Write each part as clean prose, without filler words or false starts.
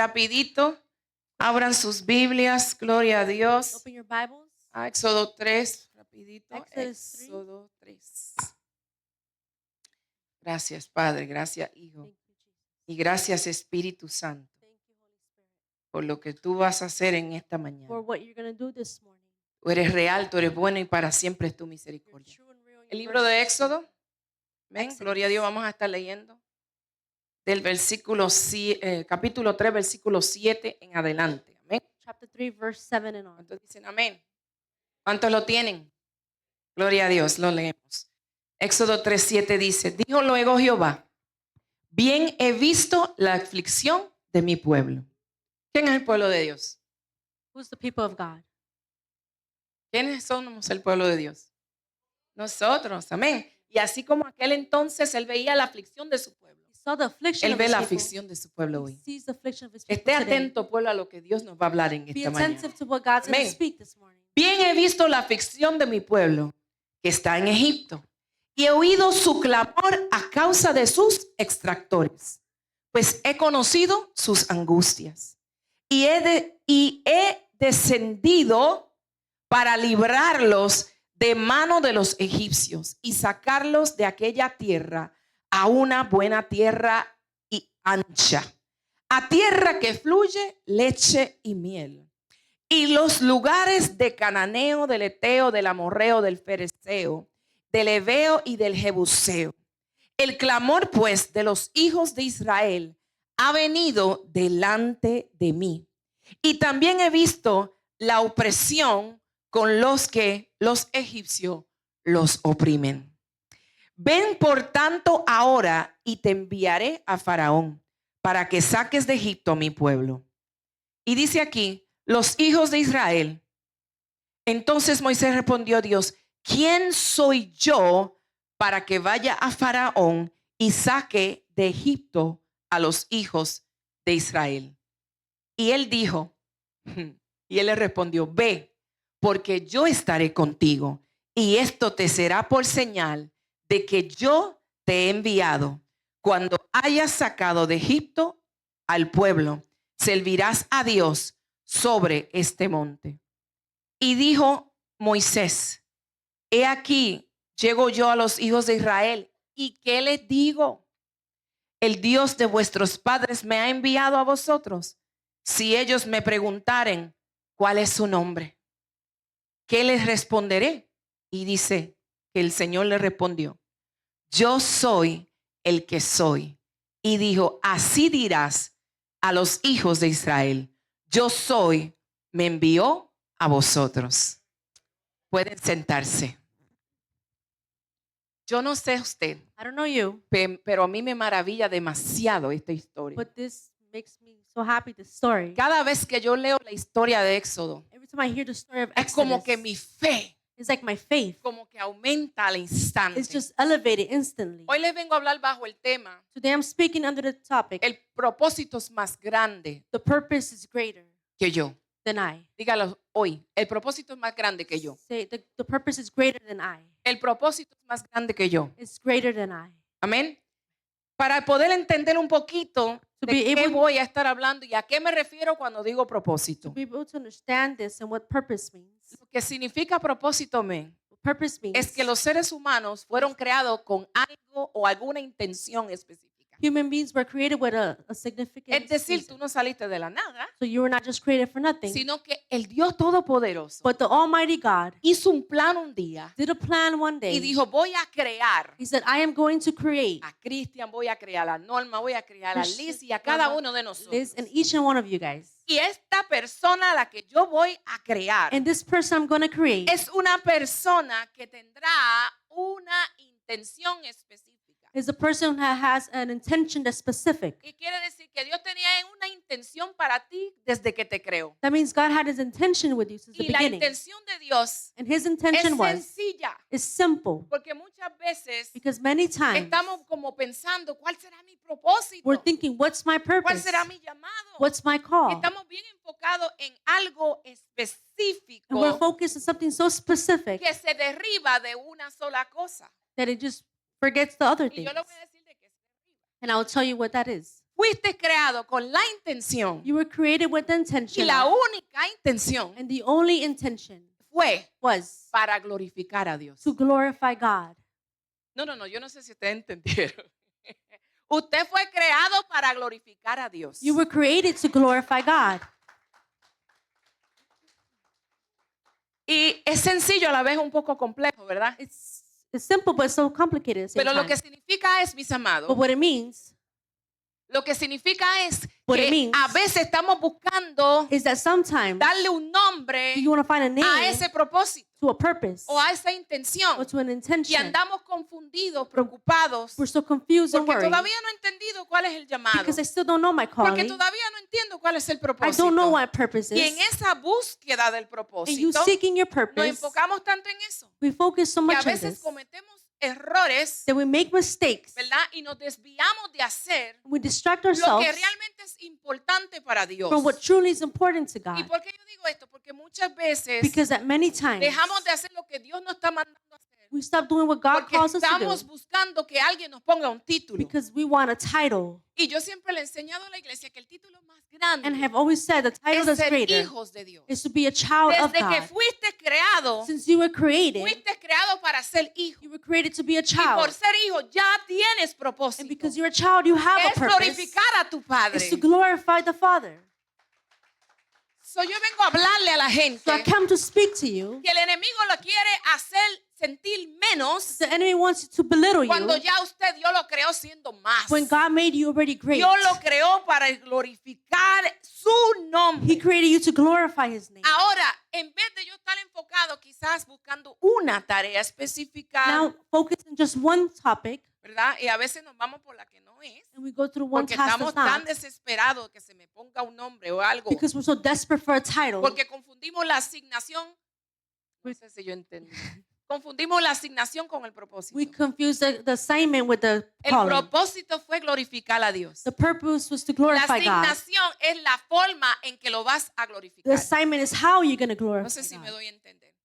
Rapidito, abran sus Biblias, gloria a Dios. Open your Bibles. A Éxodo 3, rapidito. Exodus 3. Éxodo 3. Gracias, Padre, gracias, Hijo. Thank you, Jesus. Y gracias, Espíritu Santo, Thank you, Holy Spirit, por lo que tú vas a hacer en esta for mañana. what you're going to do this morning. Tú eres real, tú eres bueno y para siempre es tu You're misericordia. true and real. El Your libro de mercy is Éxodo, true. amén, Exodus. gloria a Dios, vamos a estar leyendo del capítulo 3, versículo 7 en adelante. Amén. Chapter 3, verse 7 and on. ¿Cuántos dicen amén? ¿Cuántos lo tienen? Gloria a Dios, lo leemos. Éxodo 3:7 dice, dijo luego Jehová, bien he visto la aflicción de mi pueblo. ¿Quién es el pueblo de Dios? Who's the people of God? ¿Quiénes somos el pueblo de Dios? Nosotros, amén. Y así como aquel entonces él veía la aflicción de su pueblo, He saw the affliction él of ve his la people. aflicción de su pueblo He hoy. sees the affliction of his people Esté today. atento, pueblo, a lo que Dios nos va a hablar en Be esta mañana. attentive to what God's going Amén. to speak this morning. Bien he visto la aflicción de mi pueblo que está en Egipto y he oído su clamor a causa de sus extractores, pues he conocido sus angustias y he descendido para librarlos de mano de los egipcios y sacarlos de aquella tierra a una buena tierra y ancha, a tierra que fluye leche y miel. Y los lugares de Cananeo, del Eteo, del Amorreo, del Fereceo, del Heveo y del Jebuseo. El clamor, pues, de los hijos de Israel ha venido delante de mí. Y también he visto la opresión con los que los egipcios los oprimen. Ven, por tanto, ahora y te enviaré a Faraón para que saques de Egipto a mi pueblo. Y dice aquí, los hijos de Israel. Entonces Moisés respondió a Dios, ¿quién soy yo para que vaya a Faraón y saque de Egipto a los hijos de Israel? Y él dijo, y él le respondió, ve, porque yo estaré contigo, y esto te será por señal de que yo te he enviado. Cuando hayas sacado de Egipto al pueblo, servirás a Dios sobre este monte. Y dijo Moisés, he aquí, llego yo a los hijos de Israel, ¿y qué les digo? El Dios de vuestros padres me ha enviado a vosotros. Si ellos me preguntaren, ¿cuál es su nombre? ¿Qué les responderé? Y dice que el Señor le respondió, yo soy el que soy. Y dijo, así dirás a los hijos de Israel, yo soy, me envió a vosotros. Pueden sentarse. Yo no sé usted, I don't know you, pero a mí me maravilla demasiado esta historia. but this makes me so happy, this story. Cada vez que yo leo la historia de Éxodo, Every time I hear the story of es como Exodus, que mi fe it's like my faith como que aumenta al instante. is just elevated instantly. Hoy les vengo a hablar bajo el tema, Today I'm speaking under the topic, el propósito es más grande the purpose is greater que yo. than I. Dígalo hoy, el propósito es más grande que yo. Say, the purpose is greater than I. El propósito es más grande que yo. It's greater than I. Amén. Para poder entender un poquito To de be qué able- voy a estar hablando y a qué me refiero cuando digo propósito. To be able to understand this and what purpose means. Lo que significa propósito, men, What purpose means es que los seres humanos fueron creados con algo o alguna intención específica. human beings were created with a significant Es decir, reason. tú no saliste de la nada, So you were not just created for nothing, sino que el Dios Todopoderoso but the Almighty God hizo un plan un día did a plan one day. y dijo, voy a crear He said, I am going to create a Cristian, voy a crear a Norma, voy a crear a Christian, Liz y a cada Norma, uno de nosotros. Liz and each and one of you guys. Y esta persona a la que yo voy a crear And this person I'm going to create es una persona que tendrá una intención específica. is a person who has an intention that's specific. Y quiere decir que Dios tenía una intención para ti desde que te creó. That means God had his intention with you since the Y la beginning. intención de Dios And his es intention was, sencilla, is simple. porque muchas veces Because many times estamos como pensando, ¿cuál será mi propósito? we're thinking, what's my ¿Cuál purpose? será mi llamado? What's my call? Estamos bien enfocados en algo And we're específico focused on something so specific que se derriba de una sola cosa. that it just forgets the other Y things. yo le voy a decir de qué se derriba. And I will tell you what that is. fuiste creado con la intención You were created with the y intention la of, única intención and the only intention fue was para glorificar a Dios. to glorify God. No, yo no sé si ustedes entendieron. Usted fue creado para glorificar a Dios. You were created to glorify God. Y es sencillo a la vez un poco complejo, ¿verdad? It's simple, but it's so complicated at the same Pero lo time. que significa es, mis amados, But what it means lo que significa es What it que means a veces estamos buscando is that sometimes darle un nombre you want to find a a name ese propósito to a purpose o a esa or intención to an y intention. andamos confundidos, preocupados, We're so confused and porque worried todavía no he entendido cuál es el llamado, because I still don't know my porque calling. todavía no entiendo cuál es el I don't know propósito. what purpose Y en is. esa búsqueda del And you propósito seeking your nos purpose, enfocamos tanto en eso we focus so que a much on veces this cometemos errores, that we make mistakes ¿verdad? Y nos desviamos de hacer and we distract lo ourselves que realmente es importante para Dios. from what truly is important to ¿Y God. por qué yo digo esto? Porque muchas veces Because at many times dejamos de hacer lo que Dios nos está mandando a hacer we stop doing what God porque calls us to estamos do buscando que alguien nos ponga un título. because we want a title. Y yo siempre le he enseñado a la iglesia que el título más And grande have always said the title es that's ser greater hijos de Dios. is to be a child of Desde que God. fuiste creado, Since you were created, fuiste creado para ser hijo. you were created to be a Y por child. ser hijo ya tienes And propósito. because you're a child, you have a Es purpose. glorificar a tu Padre. It's to glorify the Father. So yo vengo a hablarle a la gente So I come to speak to you. que el enemigo lo quiere hacer sentir menos The enemy wants to belittle cuando you ya usted Dios lo creó siendo más. when God made you already great. Dios lo creó para glorificar su He nombre. created you to glorify His name. Ahora, en vez de yo estar enfocado quizás buscando una tarea específica, Now focus on just one topic, ¿verdad? Y a veces nos vamos por la que no es, and we go through one porque task estamos that's tan not desesperados que se me ponga un nombre o algo, because we're so desperate for a title. porque confundimos la asignación. No sé si yo entendí. Confundimos la asignación con el propósito. We confuse the assignment with the El calling. propósito fue glorificar a Dios. The purpose was to La glorify God. asignación es la forma en que lo vas a The glorificar. assignment is how you're going to No glorify sé si me God. doy a entender.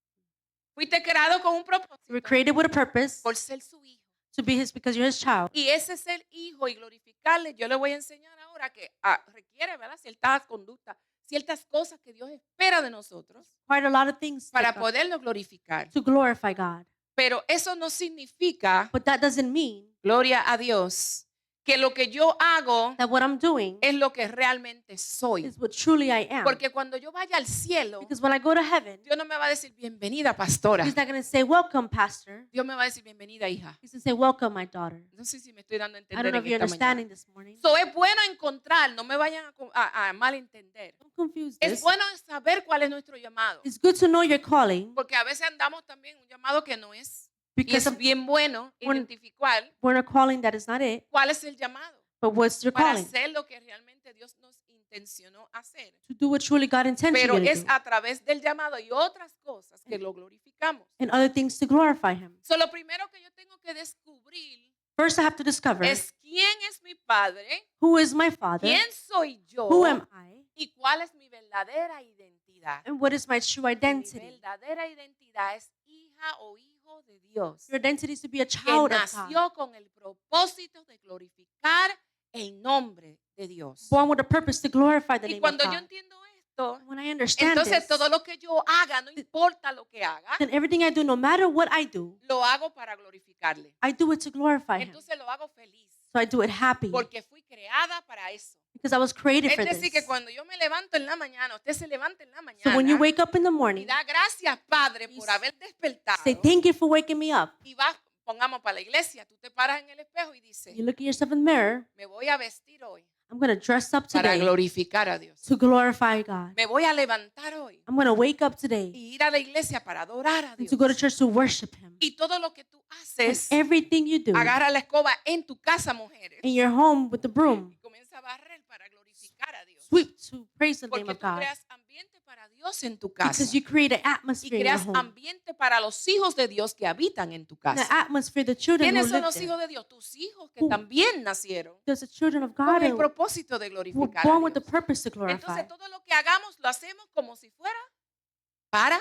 Fuiste creado con un You were propósito created with a purpose por ser su hijo. to be His because you're His child. Y ese ser hijo y glorificarle, yo le voy a enseñar ahora que requiere, ¿verdad? Ciertas conductas, ciertas cosas que Dios espera de nosotros Quite a lot of things para that- poderlo glorificar. to glorify God. Pero eso no significa, But that doesn't mean gloria a Dios, que lo que yo hago that what I'm doing es lo que realmente soy. is what truly I am. Porque cuando yo vaya al cielo, Because when I go to heaven, Dios no me va a decir bienvenida, pastora. He's not going to say, welcome, pastor. Dios me va a decir bienvenida, hija. He's going to say, welcome, my daughter. No sé si me estoy dando a I don't entender know en if you're esta mañana. understanding this morning. So, es bueno encontrar, no me vayan a malentender. Don't confuse Es this. bueno saber cuál es nuestro llamado. It's good to know your calling Porque a veces andamos también un llamado que no es. Y because es bien bueno When- identificar we're a calling that is not it. cuál es el llamado But what's your para calling? hacer lo que realmente Dios nos intencionó hacer. To do what truly God intended Pero you to es do. a través del llamado y otras cosas que lo glorificamos. And other things to glorify Him. So, lo primero que yo tengo que descubrir First, I have to discover es quién es mi padre, who is my Father, quién soy yo who am I, y cuál es mi verdadera identidad. and what is my true Mi identity. verdadera identidad es hija o hijo de Dios, Your identity is to be a que child of God, nació con el propósito de glorificar el nombre de Dios. born with a purpose to glorify the Y name of cuando yo God. entiendo esto, When I understand entonces this, todo lo que yo haga, no importa lo que haga, then everything I do, no matter what I do, lo hago para glorificarle. I do it to glorify Him. Entonces lo hago feliz, So I do it happy porque fui creada para eso. because I was created Es for decir, this. que cuando yo me levanto en la mañana, usted se levanta en la So when you mañana wake up in the y morning, da gracias, Padre, por haber despertado. say, thank you for waking me up. Y vas, pongamos para la iglesia, tú te paras en el espejo y dices, You look at yourself in the mirror, me voy a vestir hoy I'm going to dress up para today glorificar a Dios. to glorify God. Me voy a levantar hoy I'm going to wake up today y ir a la iglesia para adorar a and Dios. to go to church to worship Him. Y todo lo que tú And haces, everything you do agarra la escoba en tu casa, mujeres, in your home with the broom, y comienza a barrer para glorificar a Dios. sweep to praise the name Porque of tú God. creas ambiente para Dios en tu casa. Because you create an Y atmosphere in your creas home. ambiente para los hijos de Dios que habitan en tu An casa. atmosphere, the children who ¿Quiénes son live los there. hijos de Dios? Tus hijos que Who- también nacieron There's the children of con God el who propósito de were glorificar a born with the Dios. purpose to glorify. Entonces todo lo que hagamos lo hacemos como si fuera para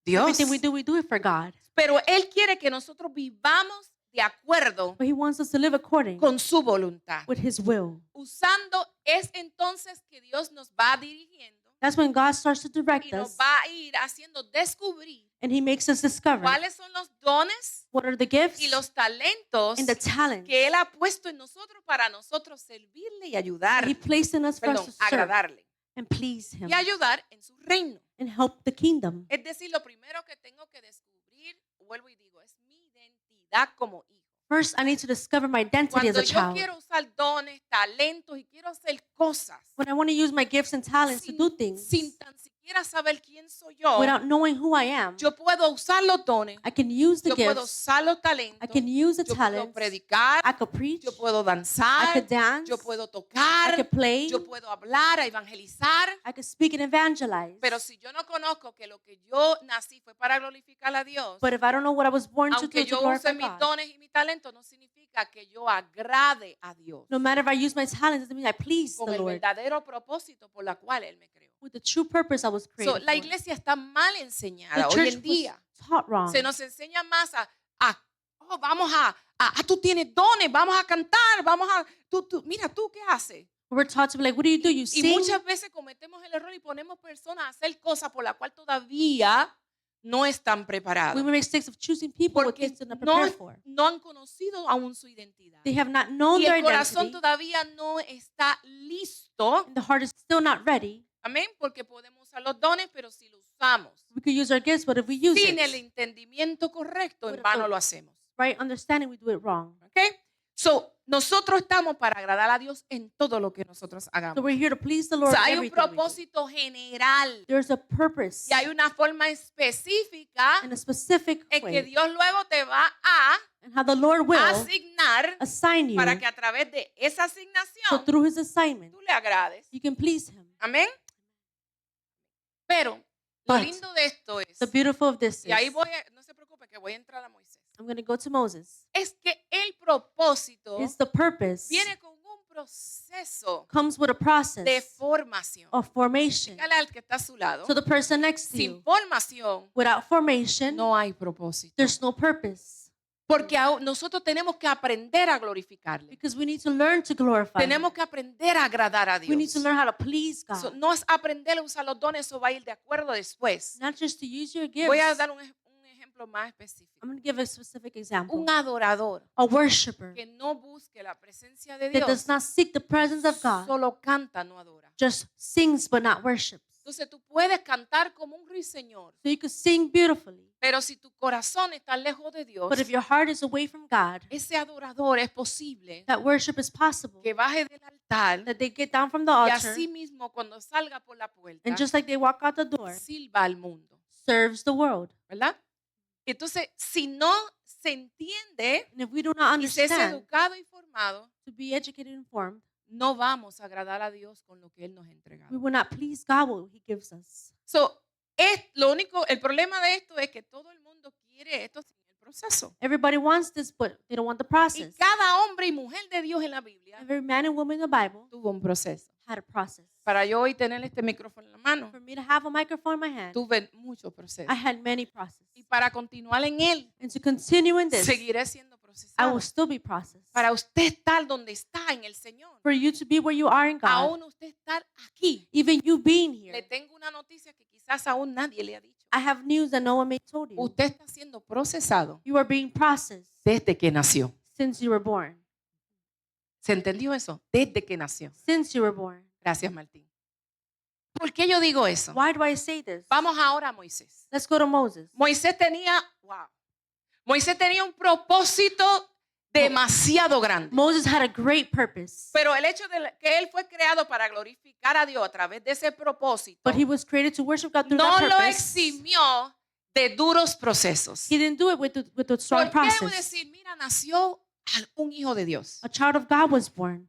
Dios. Everything we do it for God. Pero Él quiere que nosotros vivamos de acuerdo but He wants us to live according con su voluntad. with His will. Usando es entonces que Dios nos va dirigiendo That's when God starts to y direct nos us va a ir haciendo descubrir and He makes us discover cuáles son los dones what are the gifts y los talentos and the talents que Él ha puesto en nosotros para nosotros servirle y that ayudar, He placed in us for us perdón, to serve agradarle and please Him y ayudar en su reino. and help the kingdom. Es decir, lo primero que tengo que descubrir, vuelvo y digo, es mi identidad como hijo. First, I need to discover my identity as Cuando a yo child. quiero usar dones, talentos y quiero hacer cosas When I want to use my gifts and talents to do things sin tan siquiera saber quién soy yo, without knowing who I am, yo puedo usar los dones, I can use the yo puedo gifts, usar los talentos, I can use the yo puedo talents, predicar, I could preach, yo puedo I danzar, could dance, yo puedo I tocar, could play, yo puedo hablar, evangelizar, I could speak and evangelize. pero si yo no conozco que lo que yo nací fue para glorificar a Dios, But if I don't know what I was born to do aunque to yo glorify use mis God, dones y mis talentos, no significa que yo agrade a Dios no matter if I use my talents, doesn't mean I please con the el Lord verdadero propósito por la cual Él me creó. with the true purpose I was So, created la for. iglesia está mal The enseñada hoy church en día. was taught wrong. Se nos enseña más oh, vamos tú tienes dones, vamos a cantar, mira, ¿tú qué haces? We're taught to be like, what do? You Y sing? muchas veces cometemos el error y ponemos personas a hacer cosas por las cuales todavía no están We preparados. make mistakes of choosing people with Porque things they're not no, prepared for. no han conocido aún su identidad. They have not known Y their el corazón identity, todavía no está listo. and the heart is still not ready. Amén. Porque podemos usar los dones, pero si los usamos We could use our gifts, but if we use sin el it, entendimiento correcto, en Pero- vano lo hacemos. right understanding, we do it wrong. ¿Ok? So, nosotros estamos para agradar a Dios en todo lo que nosotros So hagamos. we're here to please the O Lord. sea, in hay un everything we do. propósito general There's a purpose y hay una forma específica in a specific en que way, Dios luego te va a and how the Lord will asignar assign you. para que a través de esa So asignación through His assignment, tú le agrades. you can please Him. Amén. Pero lo But lindo de esto es, The beautiful of this y ahí is, no se preocupe que voy a entrar a Moisés, I'm going to go to Moses. es que el propósito It's the purpose viene con un proceso comes with a process de formación. of formation. Dígale al que está a su lado, So the person next to sin you, formación without formation, no hay propósito. there's no purpose. Porque nosotros tenemos que aprender a glorificarle. Because we need to learn to glorify Him. Tenemos que aprender a agradar a We need Dios. to learn how to please God. So, no es aprender a usar los dones, eso va a ir de acuerdo después. Not just to use your gifts. Voy a dar un ejemplo más específico. I'm going to give a specific example. Un adorador A worshiper que no busque la presencia de that does Dios, not seek the presence of God, solo canta, no adora. just sings but not worships. Entonces tú puedes cantar como un ruiseñor, So you could sing beautifully, pero si tu corazón está lejos de Dios, but if your heart is away from God, ese adorador es posible that worship is possible. que baje del altar That they get down from the y altar, así mismo cuando salga por la puerta and just like they walk out the door, sirva al mundo, serves the world. ¿verdad? Entonces, si no se entiende And if we do not y se es understand educado y formado, to be educated and informed, no vamos a agradar a Dios con lo que Él nos ha entregado. we will not please God what He gives us. So, el problema de esto es que todo el mundo quiere esto sin el proceso. Everybody wants this, but they don't want the Y process. cada hombre y mujer de Dios en la Biblia Every man and woman in the Bible tuvo un proceso. had a process. Para yo hoy tener este micrófono en la mano, For me to have a microphone in my hand, tuve muchos procesos. I had many processes. Y para continuar en él, And to continue in this, seguiré siendo I procesado. will still be processed. Para usted estar donde está en el Señor, For you to be where you are in God, aún usted estar aquí, even you being le here, tengo una noticia que quizás aún nadie le ha dicho. I have news that no one may told you. Usted está siendo procesado You are being processed desde que nació. since you were born. ¿Se entendió eso? Desde que nació. Since you were born. Gracias, Martín. ¿Por qué yo digo eso? Why do I say this? Vamos ahora a Moisés. Let's go to Moses. Moisés tenía un propósito demasiado grande. Moses had a great purpose, Pero el hecho de que él fue creado para glorificar a Dios a través de ese propósito but he was created to worship God through no that lo purpose. eximió de duros procesos. He didn't do it with the strong ¿Por qué process. decir, mira, nació un hijo de Dios A child of God was born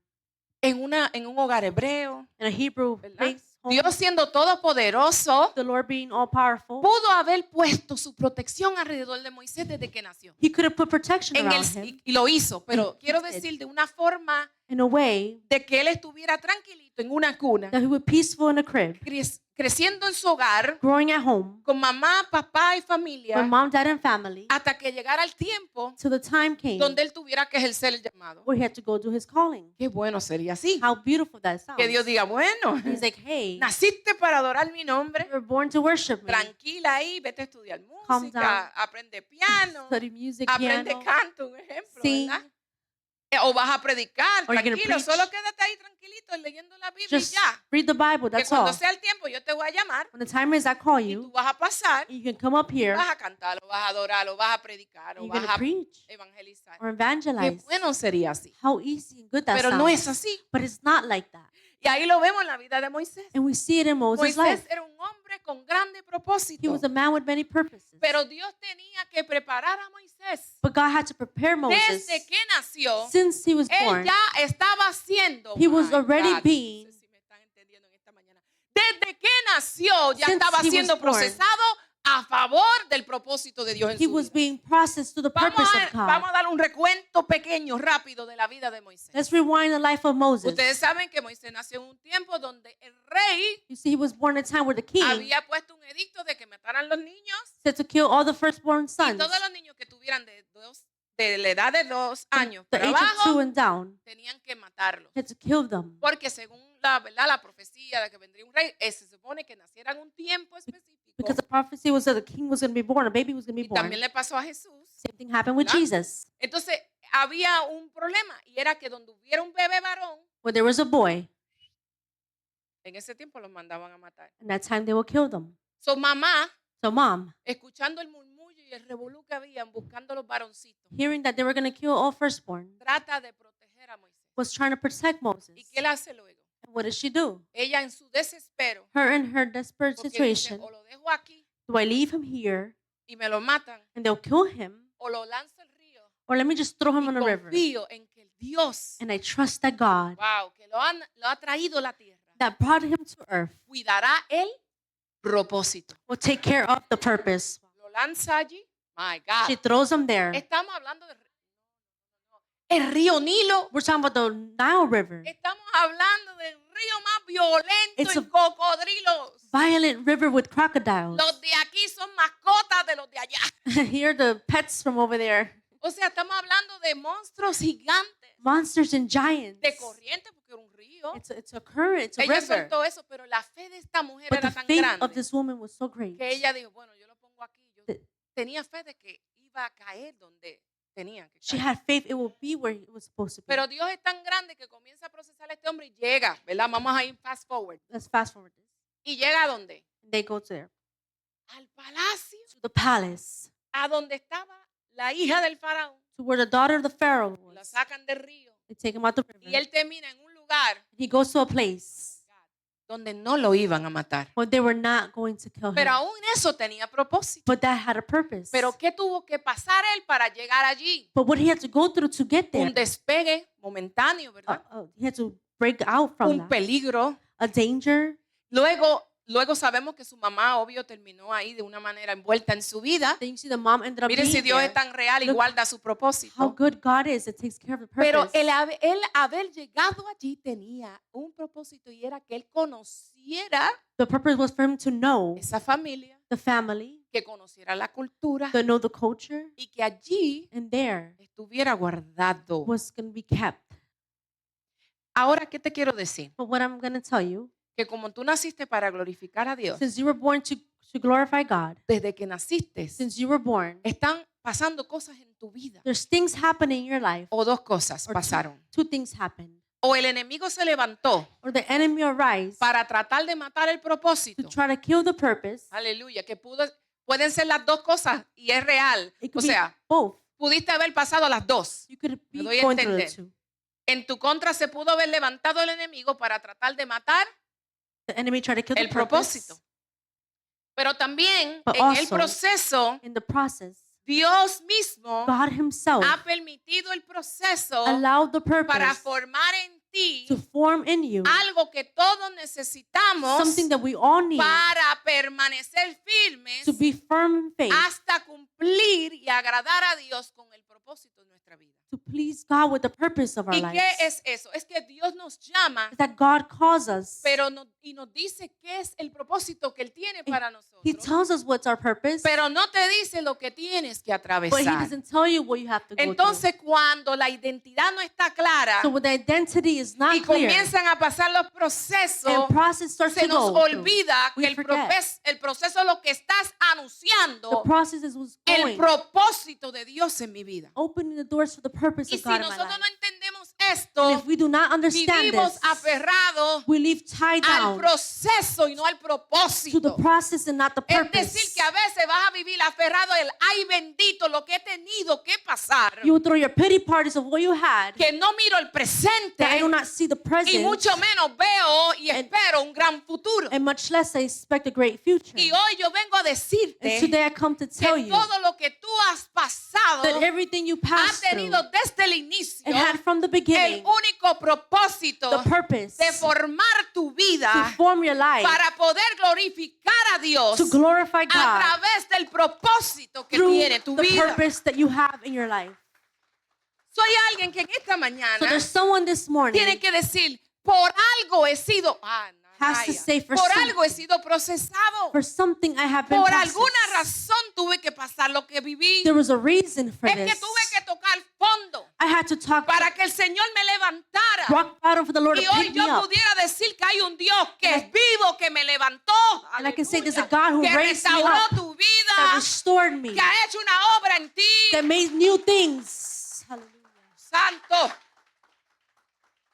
en un hogar hebreo? in a Hebrew ¿Verdad? place. Home. Dios siendo todopoderoso The Lord being all powerful, pudo haber puesto su protección alrededor de Moisés desde que nació. He could have put protection En around him y lo hizo, pero He quiero did. decir de una forma in a way de que él estuviera tranquilito en una cuna, that he would be peaceful in a crib, creciendo en su hogar, growing at home, con mamá, papá y with familia, mom, dad, and family, hasta que llegara el tiempo till the time came donde él tuviera que ejercer el llamado. where he had to go do his calling. Qué bueno sería así. How beautiful that Que Dios sounds. diga, bueno, He's like, hey, naciste para adorar mi nombre. you were born to worship me. Tranquila ahí, vete a estudiar Calm música, aprende piano, Study music, aprende piano, canto, un ejemplo, sing, ¿verdad? O vas a predicar, Or you're gonna tranquilo, preach. solo quédate ahí tranquilito leyendo la Biblia y just ya. read the Bible, Que that's cuando all. sea el tiempo yo te voy a llamar When the time is, I call y tú you, vas a pasar, you can come up here, vas a cantar, o vas a adorar, o vas a predicar, and o you're vas going to a preach evangelizar. or Qué evangelize. bueno sería así. How easy and good that Pero no es sounds. así. But it's not like that. Y ahí lo vemos en la vida de Moisés. And we see it in Moses' Moisés life. era un hombre con grande He propósito. was a man with many purposes. Pero Dios tenía que preparar a Moisés. But God had to prepare Moses Desde que nació, since he was él born. ya estaba haciendo. He was My already God, being- no sé si me están entendiendo en esta mañana. Desde que nació, ya Since estaba he was siendo born. procesado a favor del propósito de Dios en He su was vida. being processed to the Vamos purpose a, of God. vamos a dar un recuento pequeño, rápido de la vida de Moisés. Let's rewind the life of Moses. Ustedes saben que Moisés nació en un tiempo donde el rey You see, he was born at a time where the king había puesto un edicto de que mataran los niños said to kill all the firstborn y sons. todos los niños que tuvieran de la edad de 2 años The para age of 2 abajo and down, tenían que matarlos. he had to kill them. Porque según la verdad, la profecía de que vendría un rey, se supone que naciera en un tiempo específico. Because the prophecy was that the king was going to be born, a baby was going to be Y born. también le pasó a Jesús. Same thing happened with ¿verdad? Jesus. Entonces había un problema y era que donde hubiera un bebé varón, When there was a boy, en ese tiempo los mandaban a matar. and that time they will kill them. So mamá, So mom, escuchando el murmullo y el revolú que habían buscando los varoncitos, hearing that they were going to kill all firstborn, trata de proteger a Moisés. was trying to protect Moses. ¿Y qué él hace luego? And what did she do? Ella en su desespero, Her in her desperate porque dice, situation, o lo dejo aquí do I leave him here y me lo matan, and they'll kill him, o lo lanzo al río or let me just throw him y in a river? confío en que el Dios, And I trust that God wow, que lo ha traído a la tierra, that brought him to earth cuidará el propósito. will take care of the purpose. Lo lanza allí. My God. She throws him there. Estamos hablando de el río Nilo. We're talking about the Nile River, Estamos hablando del río más violento It's en cocodrilos. violent river with crocodiles. Los de aquí son mascotas de los de allá. Here are the pets from over there. O sea, estamos hablando de monstruos gigantes, Monsters and giants. de corriente, porque era un río. It's a current, it's a Ella river. soltó eso, pero la fe de esta mujer But era the tan faith grande of this woman was so great. que ella dijo, bueno, yo lo pongo aquí. Yo The- tenía fe de que iba a caer donde tenía que She caer. had faith it will be where it was supposed to be. Pero Dios es tan grande que comienza a procesar a este hombre y llega, ¿verdad? Vamos a ir fast forward. Let's fast forward this. ¿Y llega a dónde? They go to there, Al palacio, to the palace, a donde estaba la hija del faraón. to where the daughter of the Pharaoh La was. sacan del río They take him out the y river. él termina en un lugar He goes to a place donde no lo iban a matar. where they were not going to kill Pero him. aún eso tenía propósito. But that had a purpose. Pero ¿qué tuvo que pasar él para llegar allí? But what he had to go through to get there, Un despegue momentáneo, ¿verdad? he had to break out from Un that. peligro. A danger. Luego sabemos que su mamá, obvio, terminó ahí de una manera envuelta en su vida. Then you see the mom ended up Mire si being Dios there. es tan real y Look guarda su How propósito. good God is. It takes care of the purpose. Pero él haber llegado allí tenía un propósito y era que él conociera The purpose was for him to know esa familia, the family, que conociera la cultura to know the culture, y que allí and there estuviera guardado. was going to be kept. Ahora, ¿qué te quiero decir? But what I'm going to tell you, Que como tú naciste para glorificar a Dios, since you were born to glorify God, desde que naciste, since you were born, están pasando cosas en tu vida. there's things happening in your life, O dos cosas or pasaron. two things happen. O el enemigo se levantó Or the enemy arise para tratar de matar el to propósito. try to kill the purpose. Aleluya, que pueden ser las dos cosas y es real. It O could be sea, both. pudiste haber pasado las dos. You could be Me doy a going through the entender. two. En tu contra se pudo haber levantado el enemigo para tratar de matar The enemy tried to kill the el purpose. propósito. Pero también But en el also, proceso, In the process, Dios mismo God himself ha permitido el proceso allowed the para purpose formar en ti to form in you algo que todos necesitamos something that we all need para permanecer firmes to be firm in faith, hasta cumplir y agradar a Dios con el propósito de nuestra vida. to please God with the purpose of our ¿Y lives. qué es eso? Es que Dios nos llama Is that God calls us. y nos dice qué es el propósito que Él tiene para He nosotros. tells us what's our purpose, Pero no te dice lo que tienes que but He atravesar. doesn't tell you what you have to go through. Entonces, cuando la identidad no está clara So when the identity is not y clear comienzan a pasar los procesos, and process starts se to nos go through, olvida we que forget. el proceso, lo que estás The anunciando, process is what's el going, propósito de Dios en mi vida. opening the doors for the purpose Y of si God in my nosotros life. no entendemos And esto, if we do not understand vivimos this, aferrados we live tied al down proceso y no al to the propósito. process and not the Es purpose. decir, que a veces vas a vivir aferrado el ay bendito, lo que he tenido que pasar, You will throw your pity parties of what you had, que no miro el presente that I do not see the y present, mucho menos veo y espero un gran futuro. and much less I expect a great future. Y hoy yo vengo a And decirte today I come to tell que you todo lo que tú has pasado that everything you ha passed through, tenido desde el inicio it had from the el beginning único propósito the purpose de formar tu to vida form your life, para poder glorificar a Dios to glorify a God través del propósito que through tiene tu the vida. purpose that you have in your life. Soy alguien que en esta So mañana there's someone this morning tiene que decir, por algo he sido, has to say for por something. algo he sido procesado. For something I have been Por processed. alguna razón tuve que pasar lo que viví. There was a reason for Es que this. tuve que tocar fondo I had to talk para que el Señor me levantara. rock bottom for the Lord Y to hoy pick me yo up. pudiera decir que hay un Dios que And I- es vivo, que me levantó, And I can say there's a aleluya, God who que raised me restauró up, tu vida, that restored me, que ha hecho una obra en ti, that made new things. Hallelujah. santo.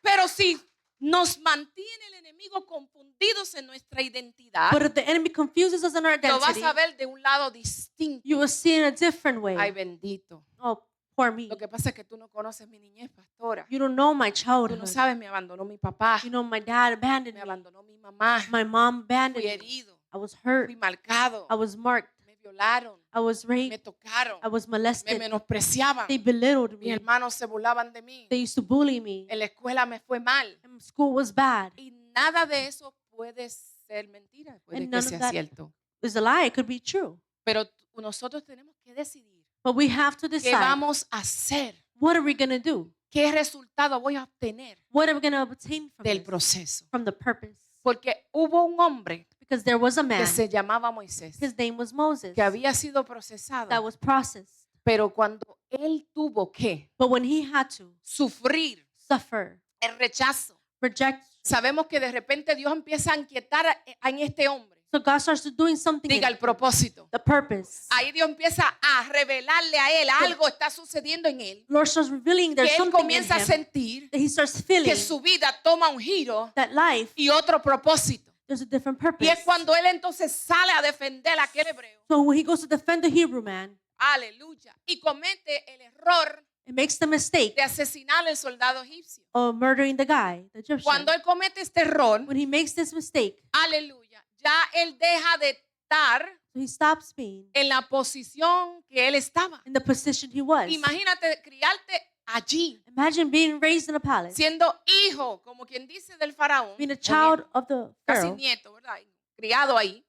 Pero si nos mantiene el enemigo confundidos en nuestra identidad, But if the enemy confuses us in our lo vas identity, a ver de un lado distinto. you will see in a different Ay, way. bendito. Oh, poor me. Lo que pasa es que tú no conoces mi niñez, pastora. You don't know my Tú childhood. no sabes, me abandonó mi papá, You know, my dad abandoned me me. abandonó mi mamá, My mom abandoned fui me. herido, I was hurt. fui marcado, I was marked. me violaron, I was me raped. tocaron, I was me molested. menospreciaban. They belittled Mis me. hermanos se burlaban de mí. They used to bully me. En la escuela me fue mal. And school was bad. Y nada de eso puede ser mentira, puede And que none of sea that- cierto. It was a lie. It could be true. Pero nosotros tenemos que decidir But we have to qué decide, vamos a hacer, what are we going to do? qué resultado voy a obtener What are we going to obtain from del this? proceso. From the purpose. Porque hubo un hombre Because there was a que man. se llamaba Moisés, His name was Moses. que había sido That procesado, was processed. pero cuando él tuvo que But when he had to sufrir suffer, el rechazo, reject, sabemos que de repente Dios empieza a inquietar en este hombre. so God starts to doing something. Diga in el propósito. the purpose. Ahí Dios empieza a revelarle a él, algo está sucediendo en él, Lord starts revealing que there's él something in comienza a him sentir that he starts feeling que su vida toma un giro that life, y otro propósito. there's a different Y purpose. es cuando él entonces sale a defender a aquel hebreo. So when he goes to defend the Hebrew man, Aleluya. Y comete el error it makes the mistake de asesinar al soldado egipcio. of murdering the guy, the Egyptian. Cuando él comete este error, When he makes this mistake, aleluya, ya él deja de estar so he stops being en la posición que él estaba. in the position he was. Imagínate criarte allí, Imagine being raised in a palace, siendo hijo, como quien dice, del faraón, being a o child nieto, of the casi Pharaoh, nieto, ¿verdad? Criado ahí.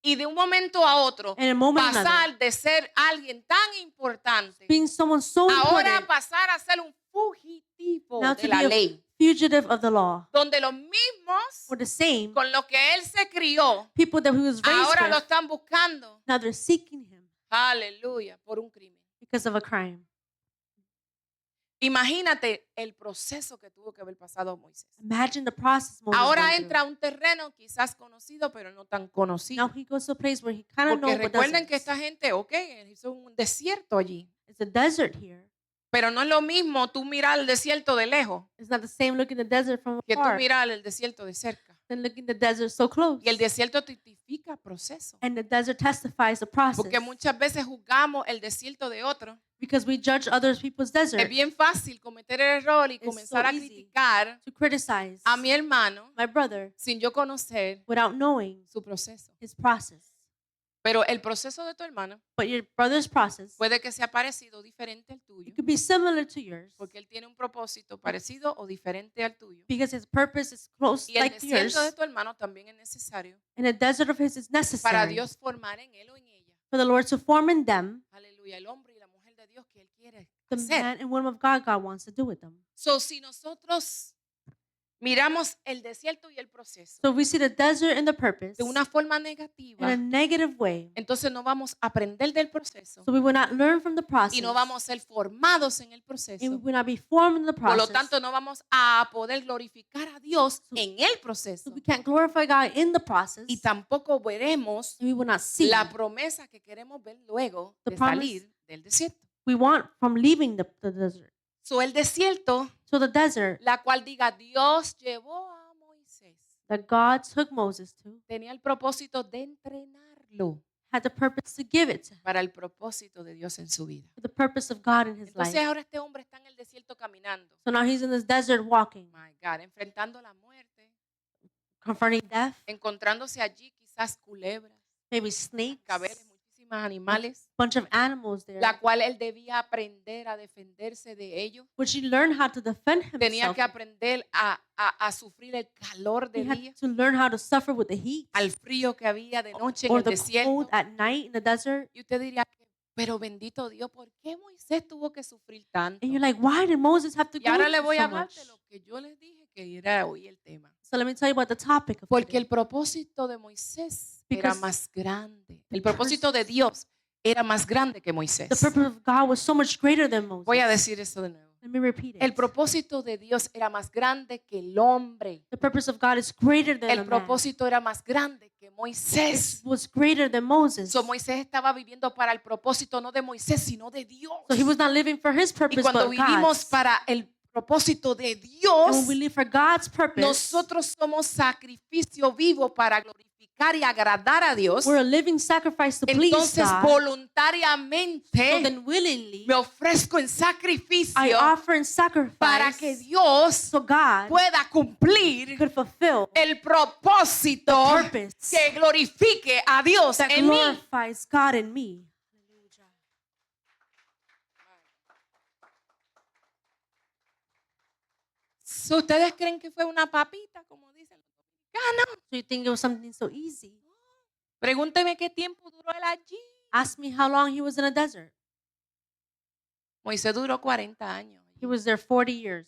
Y de un momento a otro, and in a moment or another, pasar de ser alguien tan importante, being someone so ahora important, pasar a ser un fugitivo now de to la be a ley, fugitive of the law, donde los mismos or the same con los que él se crió, people that he was raised ahora lo with, están buscando, now they're seeking him aleluya, por un crimen. because of a crime. Imagínate el proceso que tuvo que haber pasado Moisés. Imagine the process Moses Ahora went entra a through. un terreno quizás conocido, pero no tan conocido. Now he goes to a place where he kind of Porque knows but recuerden que doesn't. esta gente, ok, hizo un desierto allí. It's a desert here. Pero no es lo mismo tú mirar el desierto de lejos It's not the same looking the desert from que tú afar mirar el desierto de cerca. than looking the desert so close. Y el desierto tipifica proceso. And the desert testifies the process. Porque muchas veces juzgamos el desierto de otro. Because we judge other people's Es desert bien fácil cometer el error y It's comenzar so a easy. criticar to criticize a mi hermano my brother sin yo conocer without knowing su proceso. his process. Pero el proceso de tu hermano But your brother's process, puede que sea parecido o diferente al tuyo. it could be similar to yours Porque él tiene un propósito parecido o diferente al tuyo. because his purpose is close Y el like yours. desierto de tu hermano también es necesario And the desert of his is para necessary Dios formar en él o en ella. for the Lord to form in them Aleluya, el hombre y la mujer de Dios Dios que Él quiere the hacer. man and woman of God wants to do with them. So, si nosotros miramos el desierto y el proceso So we see the desert and the purpose de una forma in a negativa, negative way. entonces no vamos a aprender del proceso So we will not learn from the process, y no vamos a ser formados en el and we proceso. will not be formed in the Por lo process. tanto, no vamos a poder glorificar a Dios So- en el So proceso we can't glorify God in the process, y tampoco veremos and we will not see la promesa que queremos ver luego The de promise- salir del desierto. we want from leaving the desert. So, el desierto, So the desert la cual diga Dios llevó a Moisés, that God took Moses to tenía el propósito de entrenarlo had the purpose to give it to him, para el propósito de Dios en su vida. for the purpose of God in his Entonces life. ahora este hombre está en el desierto caminando. So now he's in this desert walking, My God, enfrentando la muerte, confronting death, encontrándose allí quizás culebras, maybe snakes, cabeles, muchísimas animales, bunch of animals there, la cual él debía aprender a defenderse de ellos. which he learned how to defend Tenía himself. que aprender a sufrir el calor He de had día, to learn how to suffer with the heat al frío que había de noche en or el the desierto. cold at night in the desert. Y usted diría, pero bendito Dios, ¿por qué Moisés tuvo que sufrir tanto? And you're like, why did Moses have to Y go ahora le through voy a so hablar much? de lo que yo les dije que era hoy el tema. So let me tell you about the topic of Porque today. el propósito de Moisés era Because más grande. El the propósito de Dios era más grande que Moisés. The purpose of God was so much greater than Moses. Voy a decir eso de nuevo. Let me repeat it. El propósito de Dios era más grande que el hombre. The purpose of God is greater than a El man. propósito era más grande que It Moisés. was greater than Moses. So, Moisés estaba viviendo para el propósito no de Moisés, sino de Dios. So he was not living for his Y purpose, cuando but vivimos God's. para el propósito de And Dios, when we live for God's purpose, nosotros somos sacrificio vivo para glorificar y agradar a Dios. we're a living sacrifice to please Entonces, God. So voluntariamente then willingly, me ofrezco en I sacrificio offer and para que sacrifice Dios so God pueda cumplir could fulfill el propósito the purpose que glorifique a Dios that en mí. glorifies God in me. Si ustedes creen que fue una papita, como dicen los dominicanos, So you think it was something so easy? pregúnteme qué tiempo duró él allí. Ask me how long he was in a desert. Moisés duró 40 años. He was there 40 years.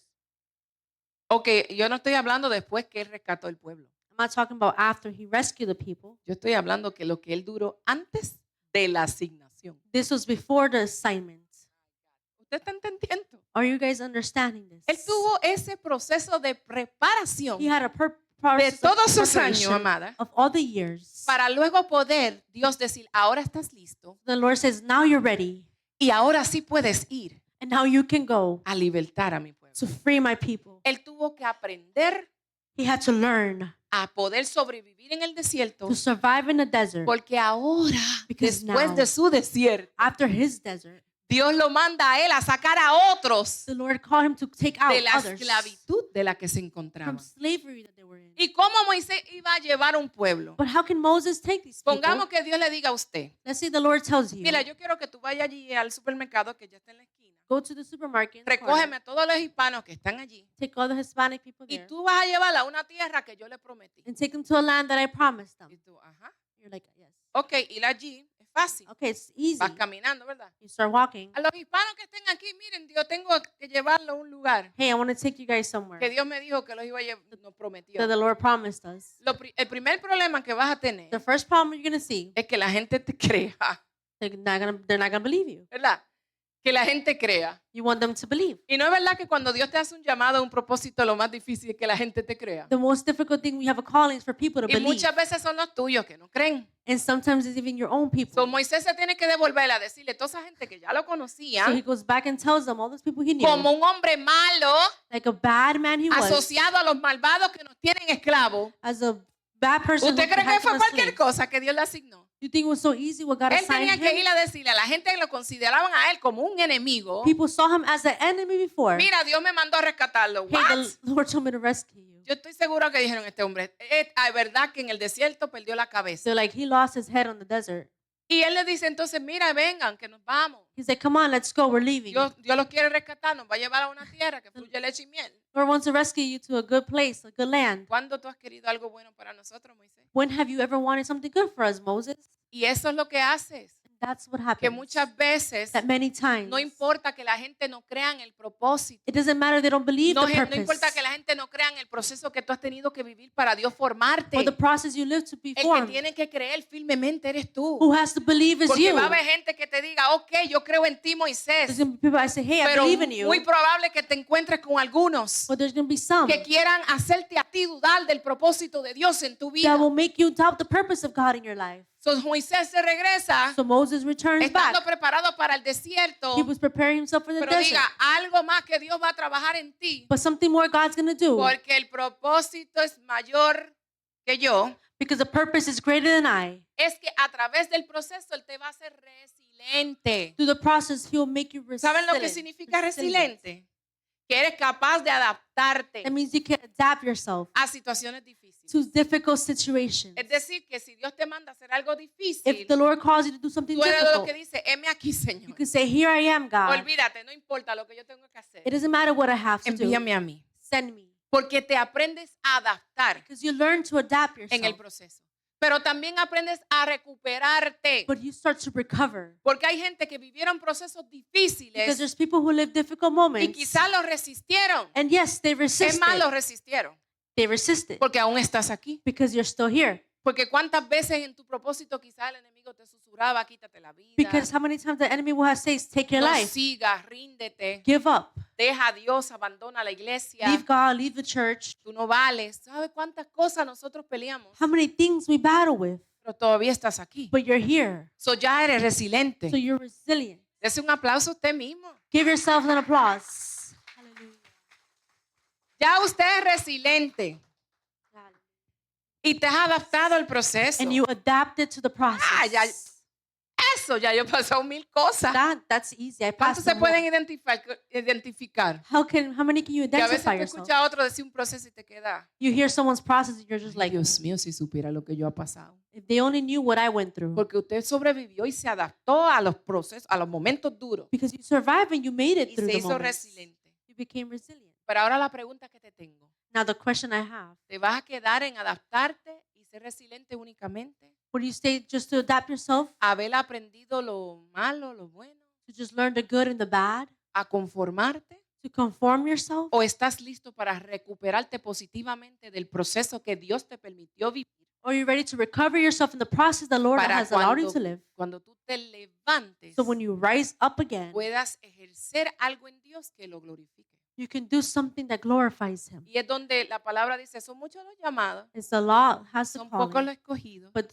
Ok, yo no estoy hablando después que él rescató el pueblo. I'm not talking about after he rescued the people. Yo estoy hablando que lo que él duró antes de la asignación. This was before the assignment. ¿Usted está entendiendo? Are you guys understanding this? Él tuvo ese proceso de preparación He had a de process of todos sus años, preparation amada, of all the years. para luego poder Dios decir, ahora estás listo The Lord says, now you're ready, y ahora sí puedes ir and now you can go a libertar a mi pueblo. to free my people. Él tuvo que aprender He had to learn a poder sobrevivir en el desierto to survive in the desert. porque ahora, Because después now- de su desierto, After his desert, Dios lo manda a él a sacar a otros the Lord called him to take out de la others esclavitud de la que se encontraban. from slavery that they were in. ¿Y cómo Moisés iba a llevar un pueblo? But how can Moses take these people? Pongamos que Dios le diga a usted, Let's say the Lord tells you, mira, yo quiero que tú vayas allí al supermercado que ya está en la esquina, go to the supermarket, in the corner, recógeme a todos los hispanos que están allí take all the Hispanic people y there, tú vas a llevarla a una tierra que yo le prometí. and take them to a land that I promised them. Y tú, ajá, You're like, yes. ok, ir allí es fácil, Okay, it's easy. vas caminando, ¿verdad? You start walking. A los hispanos que estén aquí, miren, yo tengo que llevarlo a un lugar Hey, I want to take you guys somewhere que Dios me dijo que los iba a llevar, nos prometió. that the Lord promised us. El primer problema que vas a tener The first problem you're going to see, es que la gente te crea, they're not gonna believe you. ¿verdad? Que la gente crea. You want them to believe. Y no es verdad que cuando Dios te hace un llamado, un propósito, lo más difícil es que la gente te crea. The most difficult thing we have a calling is for people to Y believe. muchas veces son los tuyos que no creen. And sometimes it's even your own people. So, Moisés se tiene que devolver a decirle a toda esa gente que ya lo So he conocían goes back and tells them, all those people he knew, como un hombre malo like a bad man he was, asociado a los malvados que nos tienen esclavos. as a bad person ¿Usted who cree que had fue them cualquier enslaved. cosa que Dios le asignó? You think it was so easy what God Él assigned tenía que him? ir a decirle a la gente que lo consideraban a él como un enemigo. People saw him as an enemy before. Mira, Dios me mandó a rescatarlo. Hey, What? the Lord told me to rescue you. Yo estoy seguro que dijeron este hombre, es verdad que en el desierto perdió la cabeza. They're like, he lost his head on the desert. Y él le dice entonces, mira, vengan, que nos vamos. He's like, come on, let's go, we're leaving. Dios los quiere rescatar, nos va a llevar a una tierra que fluye leche y miel. Lord wants to rescue you to a good place, a good land. ¿Cuándo tú has querido algo bueno para nosotros, Moisés? When have you ever wanted something good for us, Moses? Y eso es lo que haces. That's what Que happens. muchas veces That many times, no importa que la gente no crea en el propósito. it doesn't matter they don't believe No, the no purpose importa que la gente no crea en el proceso que tú has tenido que vivir para Dios formarte. or the process you live to be El que formed. tiene que creer firmemente eres tú. Who has to believe is Porque you. va a haber gente que te diga, ok, yo creo en ti, There's Moisés. going to be people I say, hey, I Pero believe in you. muy probable que te encuentres con algunos But there's going to be some que quieran hacerte a ti dudar del propósito de Dios en tu vida. that will make you doubt the purpose of God in your life. So, Moisés se regresa So Moses returns estando back. preparado para el desierto, He was preparing himself for the pero desert. diga algo más que Dios va a trabajar en ti, But something more God's going to do porque el propósito es mayor que yo. because the purpose is greater than I. Es que a través del proceso Él te va a hacer resiliente. Through the process, He will make you ¿Saben lo que resilient. significa resiliente? Que eres capaz de adaptarte That means you can adapt yourself a situaciones difíciles. to difficult situations. Es decir, que si Dios te manda a hacer algo If difícil, the Lord calls you to do something tú eres de lo difficult, que dice, heme aquí, you Señor. can say, here I am, God. Olvídate, no importa lo que yo tengo que hacer. It doesn't matter what I have to do. Envíame a mí. Send me. Porque te aprendes a adaptar Because you learn to adapt en el yourself. proceso. Pero también aprendes a recuperarte. But you start to recover. Porque hay gente que vivieron procesos Because difíciles there's people who live difficult y moments. quizás los resistieron. And yes, they Es resisted. más, los resistieron. They resisted Porque aún estás aquí. because you're still here. Porque cuántas veces en tu propósito quizás el enemigo te susurraba, quítate la vida. Because how many times the enemy will have said, take your No life, sigas, ríndete. give up, Deja a Dios, abandona la iglesia. leave God, leave the church. Tú no vales. ¿Sabes cuántas cosas nosotros peleamos? How many things we battle with, Pero todavía estás aquí. but you're here. So ya eres resiliente. So you're resilient. Dese un aplauso a usted mismo. Give yourself an applause. Ya usted es resiliente y te has adaptado al proceso. And you adapted to the process. ya- Eso, ya yo he pasado mil cosas. That's easy. I ¿Cuántos passed se them pueden all. identificar? How many can you Que a veces identify te yourself? escucha a otro decir un proceso y te queda. You hear someone's process and you're just like, Dios mío, si supiera lo que yo he pasado. if they only knew what I went through. Porque usted sobrevivió y se adaptó a los procesos, a los momentos duros Because you survived and you made it y through se the hizo moments. resiliente. You became resilient. Pero ahora la pregunta que te tengo, Now the question I have, ¿te vas a quedar en adaptarte y ser resiliente únicamente? would you stay just to adapt yourself, ¿Haber aprendido lo malo, lo bueno? to just learn the good and the bad, ¿A conformarte? to conform yourself? ¿O estás listo para recuperarte positivamente del proceso que Dios te permitió vivir? Or are you ready to recover yourself in the process the Lord Para has allowed you to live? cuando tú te levantes, So when you rise up again, puedas ejercer algo en Dios que lo glorifique. you can do something that glorifies Him. Y es donde la palabra dice, son muchos los llamados, It's the law has to son call pocos it, los escogidos, but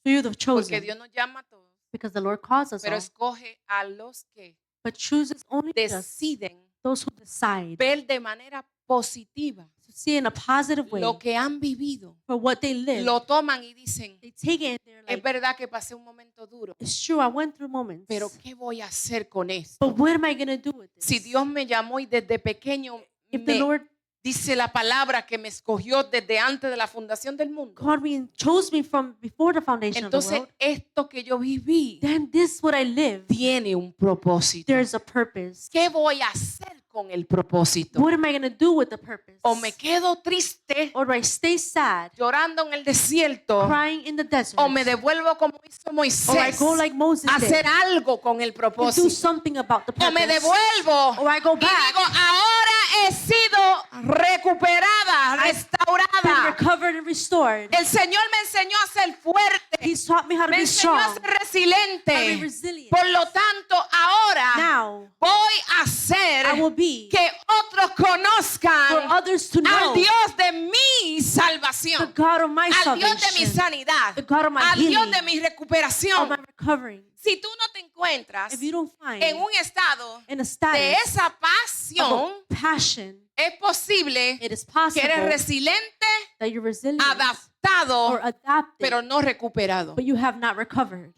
few the porque chosen. Dios nos llama a todos, Because the Lord calls us pero all, escoge a los que but chooses only just deciden those who decide ver de manera positiva to see in a positive way lo que han vivido, for what they live. lo toman y dicen, They take it and they're es like, verdad que pasé un momento duro, it's true, I went through moments. pero ¿qué voy a hacer con esto? But what am I going to do with this? Si Dios me llamó y desde pequeño If the me Lord dice la palabra que me escogió desde antes de la fundación del mundo, called me and chose me from before the foundation of the entonces world, esto que yo viví then this is what I live. tiene un propósito. There's a purpose. ¿Qué voy a hacer con el propósito? What am I going to do with the purpose? O me quedo triste Or do I stay sad, llorando en el desierto, crying in the desert? o me devuelvo como hizo Or I Moisés go like Moses a did hacer algo con el and do propósito. something about the O me purpose. devuelvo Or I go y back. digo, ahora he sido recuperada, Been restaurada. recovered and restored. El Señor me enseñó a ser fuerte, He's taught me how to me be enseñó a strong, ser how to be resiliente. resilient. Por lo tanto, ahora Now, voy a hacer I will be que otros for conozcan others to al know Dios de mi the salvación, God of my al Dios de mi salvation, sanidad, the God of my al Dios healing, de mi of my recuperación. recovering. Si tú no te encuentras If you don't find en un estado in a de status esa of pasión, passion, es posible it is que possible eres resiliente, that you're resilient or adaptado, adapted, pero no recuperado. but you have not recovered.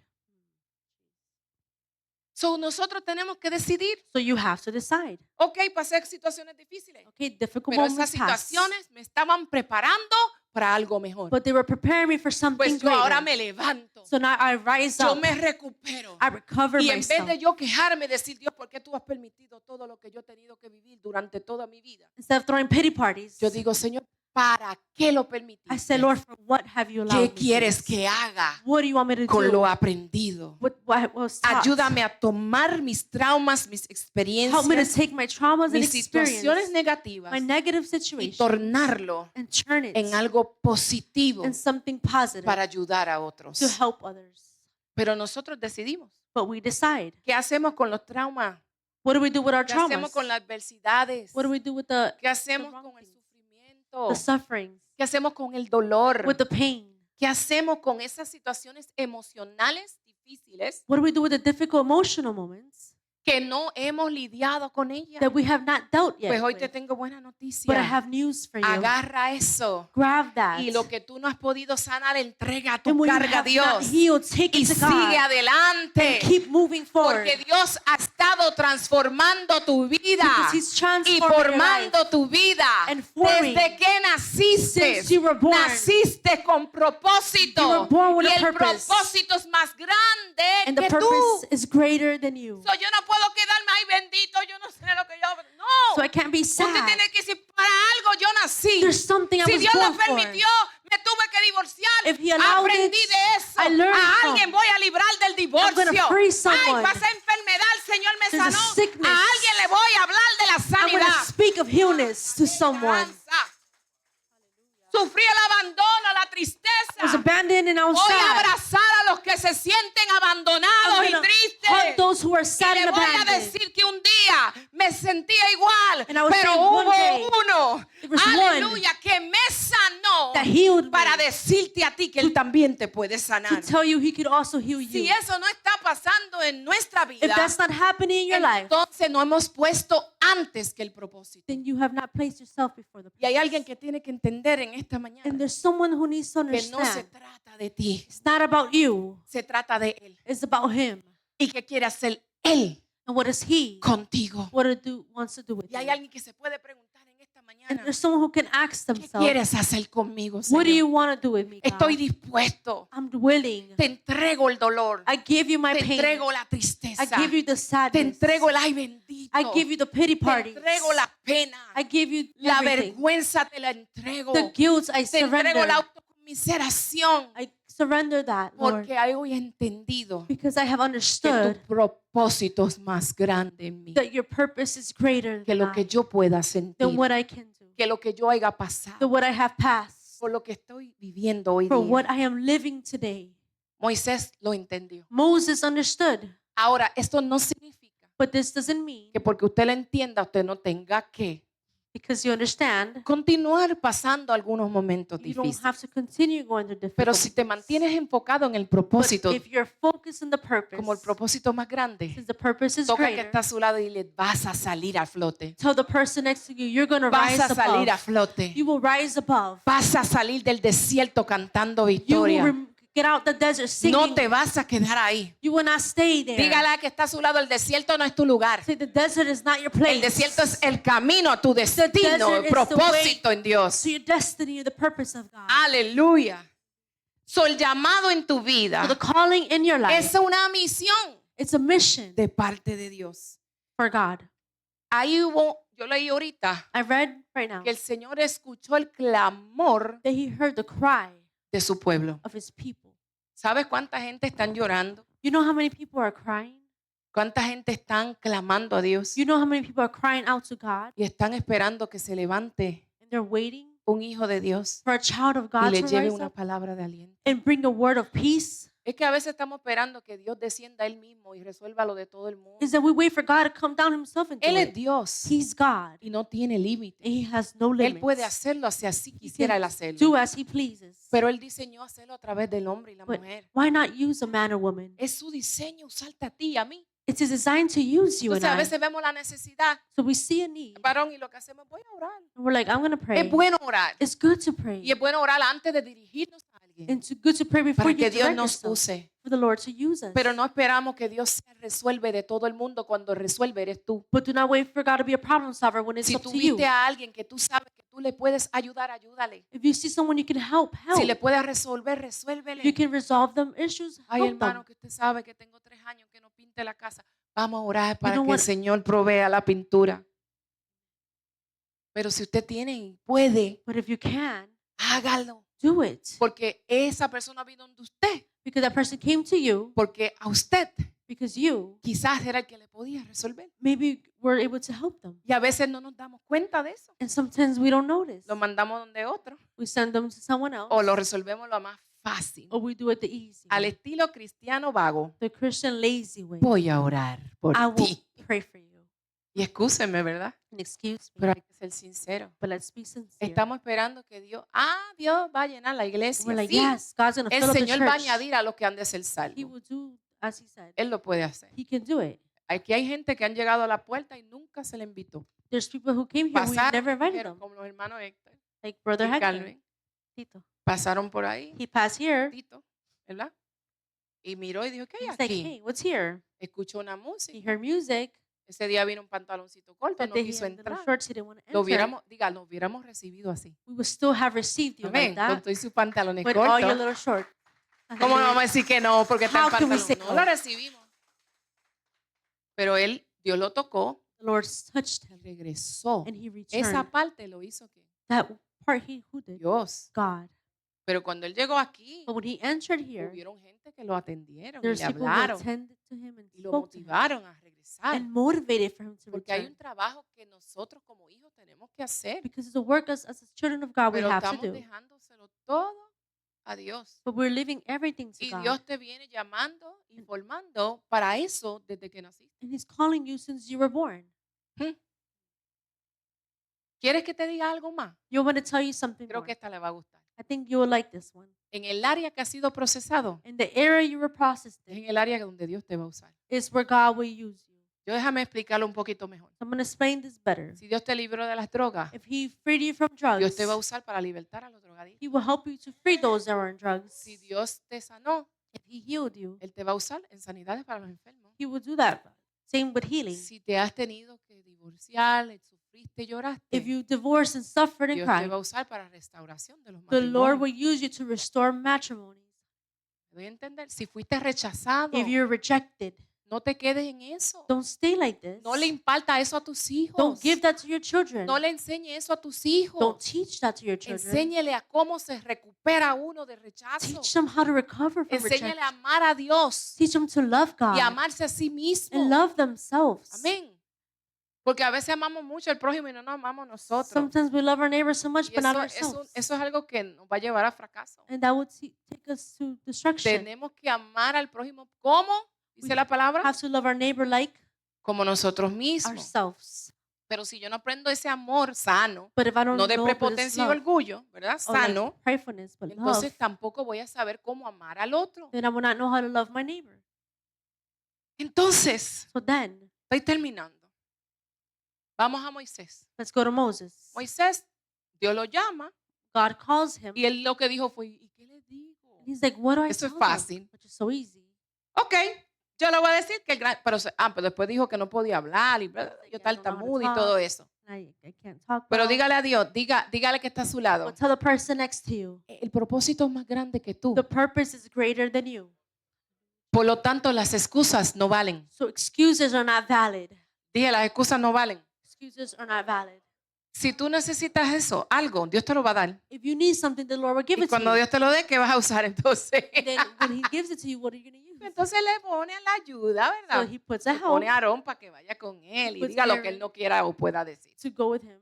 So, nosotros tenemos que decidir, So you have to decide. ok, pasé situaciones difíciles, Okay, difficult pero esas moments pass, situaciones me estaban preparando para algo mejor. but they were preparing me for something Pues yo ahora greater. me levanto, So now I rise yo up, me recupero. I recover Y en vez myself. de yo quejarme, decir, Dios, ¿por qué tú has permitido todo lo que yo he tenido que vivir durante toda mi vida? Instead of throwing pity parties, Yo digo, Señor, ¿para qué lo I permitiste? said, Lord, for what have you allowed ¿Qué me to quieres this? que haga What do you want me to con do? lo aprendido? What was taught? Ayúdame a tomar mis traumas, mis Help me to experiencias, take my traumas and mis situaciones experience, negativas my negative y situation, tornarlo and turn it en algo positivo in something positive para ayudar a to otros. help others. Pero nosotros decidimos. But we decide. ¿Qué hacemos con los traumas? What do we do with our ¿Qué hacemos traumas? con las adversidades? What do we do with the ¿Qué hacemos wrong con el things? sufrimiento? The sufferings, ¿Qué hacemos con el dolor? with the pain? ¿Qué hacemos con esas situaciones emocionales difíciles What do we do with the difficult emotional moments que no hemos lidiado con ellas? that we have not dealt yet Pues hoy with? te tengo buena But I noticia. have news for you. Agarra eso Grab that. y lo que tú no has podido sanar, entrega And tu when you carga a have not Dios healed, take y it to sigue God. adelante. Keep moving forward. Porque Dios ha estado transformando tu vida Because He's y transforming your life. formando tu vida. and forming. Desde que naciste, Since you were born. naciste con propósito. You were born with Y a el purpose. propósito es más grande And the que tú. purpose is greater than you. So, yo no puedo quedarme ahí bendito, yo no sé lo que yo... So No. I can't be Usted sad. tiene que decir, para algo yo nací. There's something I Si was Dios lo born for. permitió, me tuve que divorciar. If He allowed Aprendí it, de eso. I learned A from. alguien voy a librar del I'm divorcio. gonna free Ay, someone. pasé enfermedad, el Señor me There's a sanó. sickness. A alguien le voy a hablar de la I'm going sanidad. to speak of healness to someone. Esperanza. Sufrí el abandono, la I was tristeza. abandoned and I was Voy a sad. abrazar a los que se sienten abandonados I'm y gonna hug tristes. those who are Y sad le and voy a abandoned. decir que un día me sentía igual, And I would pero say one hubo day, uno, there was one aleluya, que me sanó that healed me. para decirte a ti que Él también te puede To sanar. tell you He could also heal Si you. eso no está pasando en nuestra If vida, that's not happening in your life, entonces no hemos puesto antes que el propósito. then you have not placed yourself before the Y hay purpose. alguien que tiene que entender en esta mañana And there's someone who needs to que no se understand. trata de ti, It's not about you. se trata de Él. It's about Him. ¿Y qué quiere hacer Él And what is He? contigo? Wants to do with Y hay you. alguien que se puede preguntar en esta And mañana, there's someone who can ask ¿qué themselves, quieres hacer conmigo, what do you Señor? want to do with me, Estoy God? dispuesto. I'm willing. Te entrego el dolor. I give you my Te pain. entrego la tristeza. I give you the Te sadness. entrego el ay bendito. I give you the pity Te parties. entrego la pena. I give you La everything. vergüenza te la entrego. The guilt I Te entrego surrender. la autocomiseración. I surrender that, Lord, Porque hoy he entendido because I have que tu understood propósito es más grande en mí that your purpose is greater que lo que than yo pueda sentir, what I can do, que lo que yo haya than pasado, what I have passed, por lo que estoy viviendo hoy for what día. I am living today. Moisés lo entendió. Moses understood, Ahora, esto no significa but this doesn't mean que porque usted lo entienda, usted no tenga que because you understand, continuar pasando algunos momentos you don't difíciles. have to continue going through Pero difficult si te moments. mantienes enfocado en el But propósito, if you're focused on the purpose, como el propósito más grande, since the purpose is toca que greater, está a su lado y le vas a salir a flote. tell the person next to you, you're going to Vas rise a salir a above. flote. You will rise above. Vas a salir del desierto cantando You will victoria. get out the desert singing. No te vas a quedar ahí. You will not stay there. Dígale a que está a su lado, el desierto no es tu lugar. Say the desert is not your place. El desierto es el camino a tu destino, desert el is the propósito en Dios. to your destiny or the purpose of God. Aleluya. So, el llamado en tu vida So the calling in your life, es una misión it's a mission de parte de Dios. for God. Ahí yo leí ahorita I read right now que el Señor escuchó el clamor that He heard the cry de su pueblo. of His people. ¿Sabes cuánta gente están llorando? You know how many people are crying? ¿Cuánta gente están clamando a Dios? You know how many people are crying out to God Y están esperando que se levante and they're waiting un hijo de Dios for a child of y God le to lleve rise una up palabra de aliento. and bring a word of peace? Es que a veces estamos esperando que Dios descienda Él mismo y resuelva lo de todo el mundo. Is that we wait for God to come down Himself and do Él es it. Dios He's God y no tiene límite. and He has no Él limits. puede hacerlo si así He quisiera can Él hacerlo. do as He pleases. Pero Él diseñó hacerlo a través del hombre y la But mujer. why not use a man or woman? Es su diseño usarte a ti y a mí. It's His design to use you and Entonces a I. veces vemos la necesidad, So we see a need varón, y lo que hacemos es voy a orar. and we're like, I'm going to pray. Es bueno orar. It's good to pray. Y es bueno orar antes de dirigirnos a alguien. And it's good to pray before Para you que Dios direct nos yourself, use. for the Lord to use us. Pero no esperamos que Dios se resuelve de todo el mundo cuando resuelve eres tú. But do not wait for God to be a problem solver when it's Si up tú to you. viste a alguien que tú sabes que tú le puedes ayudar, ayúdale. If you see someone you can help, Si le help. puedes resolver, If you resuélvele. can resolve them issues, Ay, help them. hermano, que usted sabe que tengo 3 años que no pinte la casa. Vamos a orar para know que el what? Señor provea la pintura. Pero si usted tiene y puede, But if you can, hágalo. do it. Porque esa persona vino donde usted. Because that person came to you Porque a usted because you quizás era el que le podía resolver. maybe were able to help them. Y a veces no nos damos cuenta de eso. And sometimes we don't notice. Lo mandamos donde otro. We send them to someone else, O lo resolvemos lo más fácil. or we do it the easy Al way, estilo cristiano vago. the Christian lazy way. Voy a orar por I will ti. pray for you. Y excúsenme, ¿verdad? And excuse me, Pero hay que ser sincero. but let's be sincere. Estamos esperando que Dios va a llenar la iglesia. We're like, Sí, yes, God's going to el fill up the Señor va a church. añadir a los que han de ser He salvos. will do, as he said. Él lo puede hacer. He can do it. Aquí hay gente que han llegado a la puerta y nunca se le invitó. There's people who came here, we Pasaron, never invited dijeron, them. como los hermanos Héctor Like Brother y Hector, Carmen. Tito. Pasaron por ahí, He passed here. Tito, ¿verdad? Y miró y dijo, ¿qué hay He's like, aquí? hey, what's here? Escuchó una He música. heard music. Ese día vino un pantaloncito corto, That no day he quiso had little entrar. shorts, he didn't want to Lo enter. hubiéramos recibido así. We would still have received you Amén. like Con that. todos sus pantalones With all your cortos. little shorts. ¿Cómo no vamos a decir que no? Porque está en How can we pantalón. say No no? lo recibimos. Pero Dios lo tocó The Lord touched y him regresó. and he Esa returned. parte lo hizo que That part who did? Dios. God. Pero cuando él llegó aquí, But when he entered here, hubieron gente que lo atendieron y there's le people who hablaron attended to him and y lo spoke to him motivaron a regresar. and motivated for him to Porque hay un return. trabajo que nosotros como hijos tenemos que hacer. Because it's a work as children of God we Pero have to estamos do. dejándoselo todo a Dios. But we're leaving everything to Y God. Dios te viene llamando, informando para eso desde que naciste. And he's calling you since you were born. ¿Quieres que te diga algo más? You want to tell you something Creo more. que esta le va a gustar. I think you will like this one. En el área que ha sido procesado, In the area you were processed es in en el área donde Dios te va a usar. is where God will use you. Yo déjame explicarlo un poquito mejor. I'm going to explain this better. Si Dios te libró de las drogas, If he freed you from drugs, Dios te va a usar para libertar a los drogadictos. he will help you to free those that are in drugs. Si Dios te sanó, If he healed you, Él te va a usar en sanidades para los enfermos. he will do that. Same with healing. Si te has tenido que divorciar, sufriste, lloraste, If you divorce and suffered and Dios te cried, va a usar para restauración de los the Lord matrimonios. will use you to restore matrimonies. ¿Me doy a entender? Si fuiste rechazado, If you're rejected, no te quedes en eso. don't stay like this. No le imparta eso a tus hijos. Don't give that to your children. No le enseñe eso a tus Don't hijos. teach that to your children. Enséñele a cómo se recupera uno de rechazo. Teach them how to recover from Enséñale a rejection. amar a Dios Teach them to love God y amarse a sí mismo. and love themselves. Amén. Porque a veces amamos mucho al prójimo y no nos amamos nosotros. Sometimes we love our neighbor so much, Y but not eso ourselves. es algo que nos va a llevar a fracaso. And that would take us to destruction. Tenemos que amar al prójimo. ¿Cómo? Dice We la palabra. have to love our neighbor like Como nosotros mismos. ourselves. Pero si yo no aprendo ese amor sano, But if I don't no de know but it's prepotencia y love, orgullo, ¿verdad? or like Sano, pridefulness, but love, entonces tampoco voy a saber cómo amar al otro. then I will not know how to love my neighbor. Entonces, So then, estoy terminando. Vamos a Moisés. let's go to Moses. Moisés, Dios lo llama God calls him. y él lo que dijo fue, ¿y qué le digo? And he's like, what do I Eso es tell them? fácil. Which is so easy. Ok, yo le voy a decir que el gran, pero después dijo que no podía hablar y bla, bla, bla, yo I don't know how to tartamudo y talk. todo eso. I can't talk Pero well. dígale a Dios, dígale que está a su lado. But tell the person next to you, El propósito es más grande que tú. the purpose is greater than you. Por lo tanto, las excusas no valen. So excuses are not valid. Dije, las excusas no valen. Excuses are not valid. Si tú necesitas eso, algo, Dios te lo va a dar. If you need something, the Lord will give Y it to cuando you. Dios te lo dé, ¿qué vas a usar entonces? And then when he gives it to you, what are you going to use? Entonces le pone a la ayuda, So ¿verdad? he puts a Le pone help a Aarón para que vaya con él y Puts diga lo que Aaron. él no quiera o pueda decir. to go with him.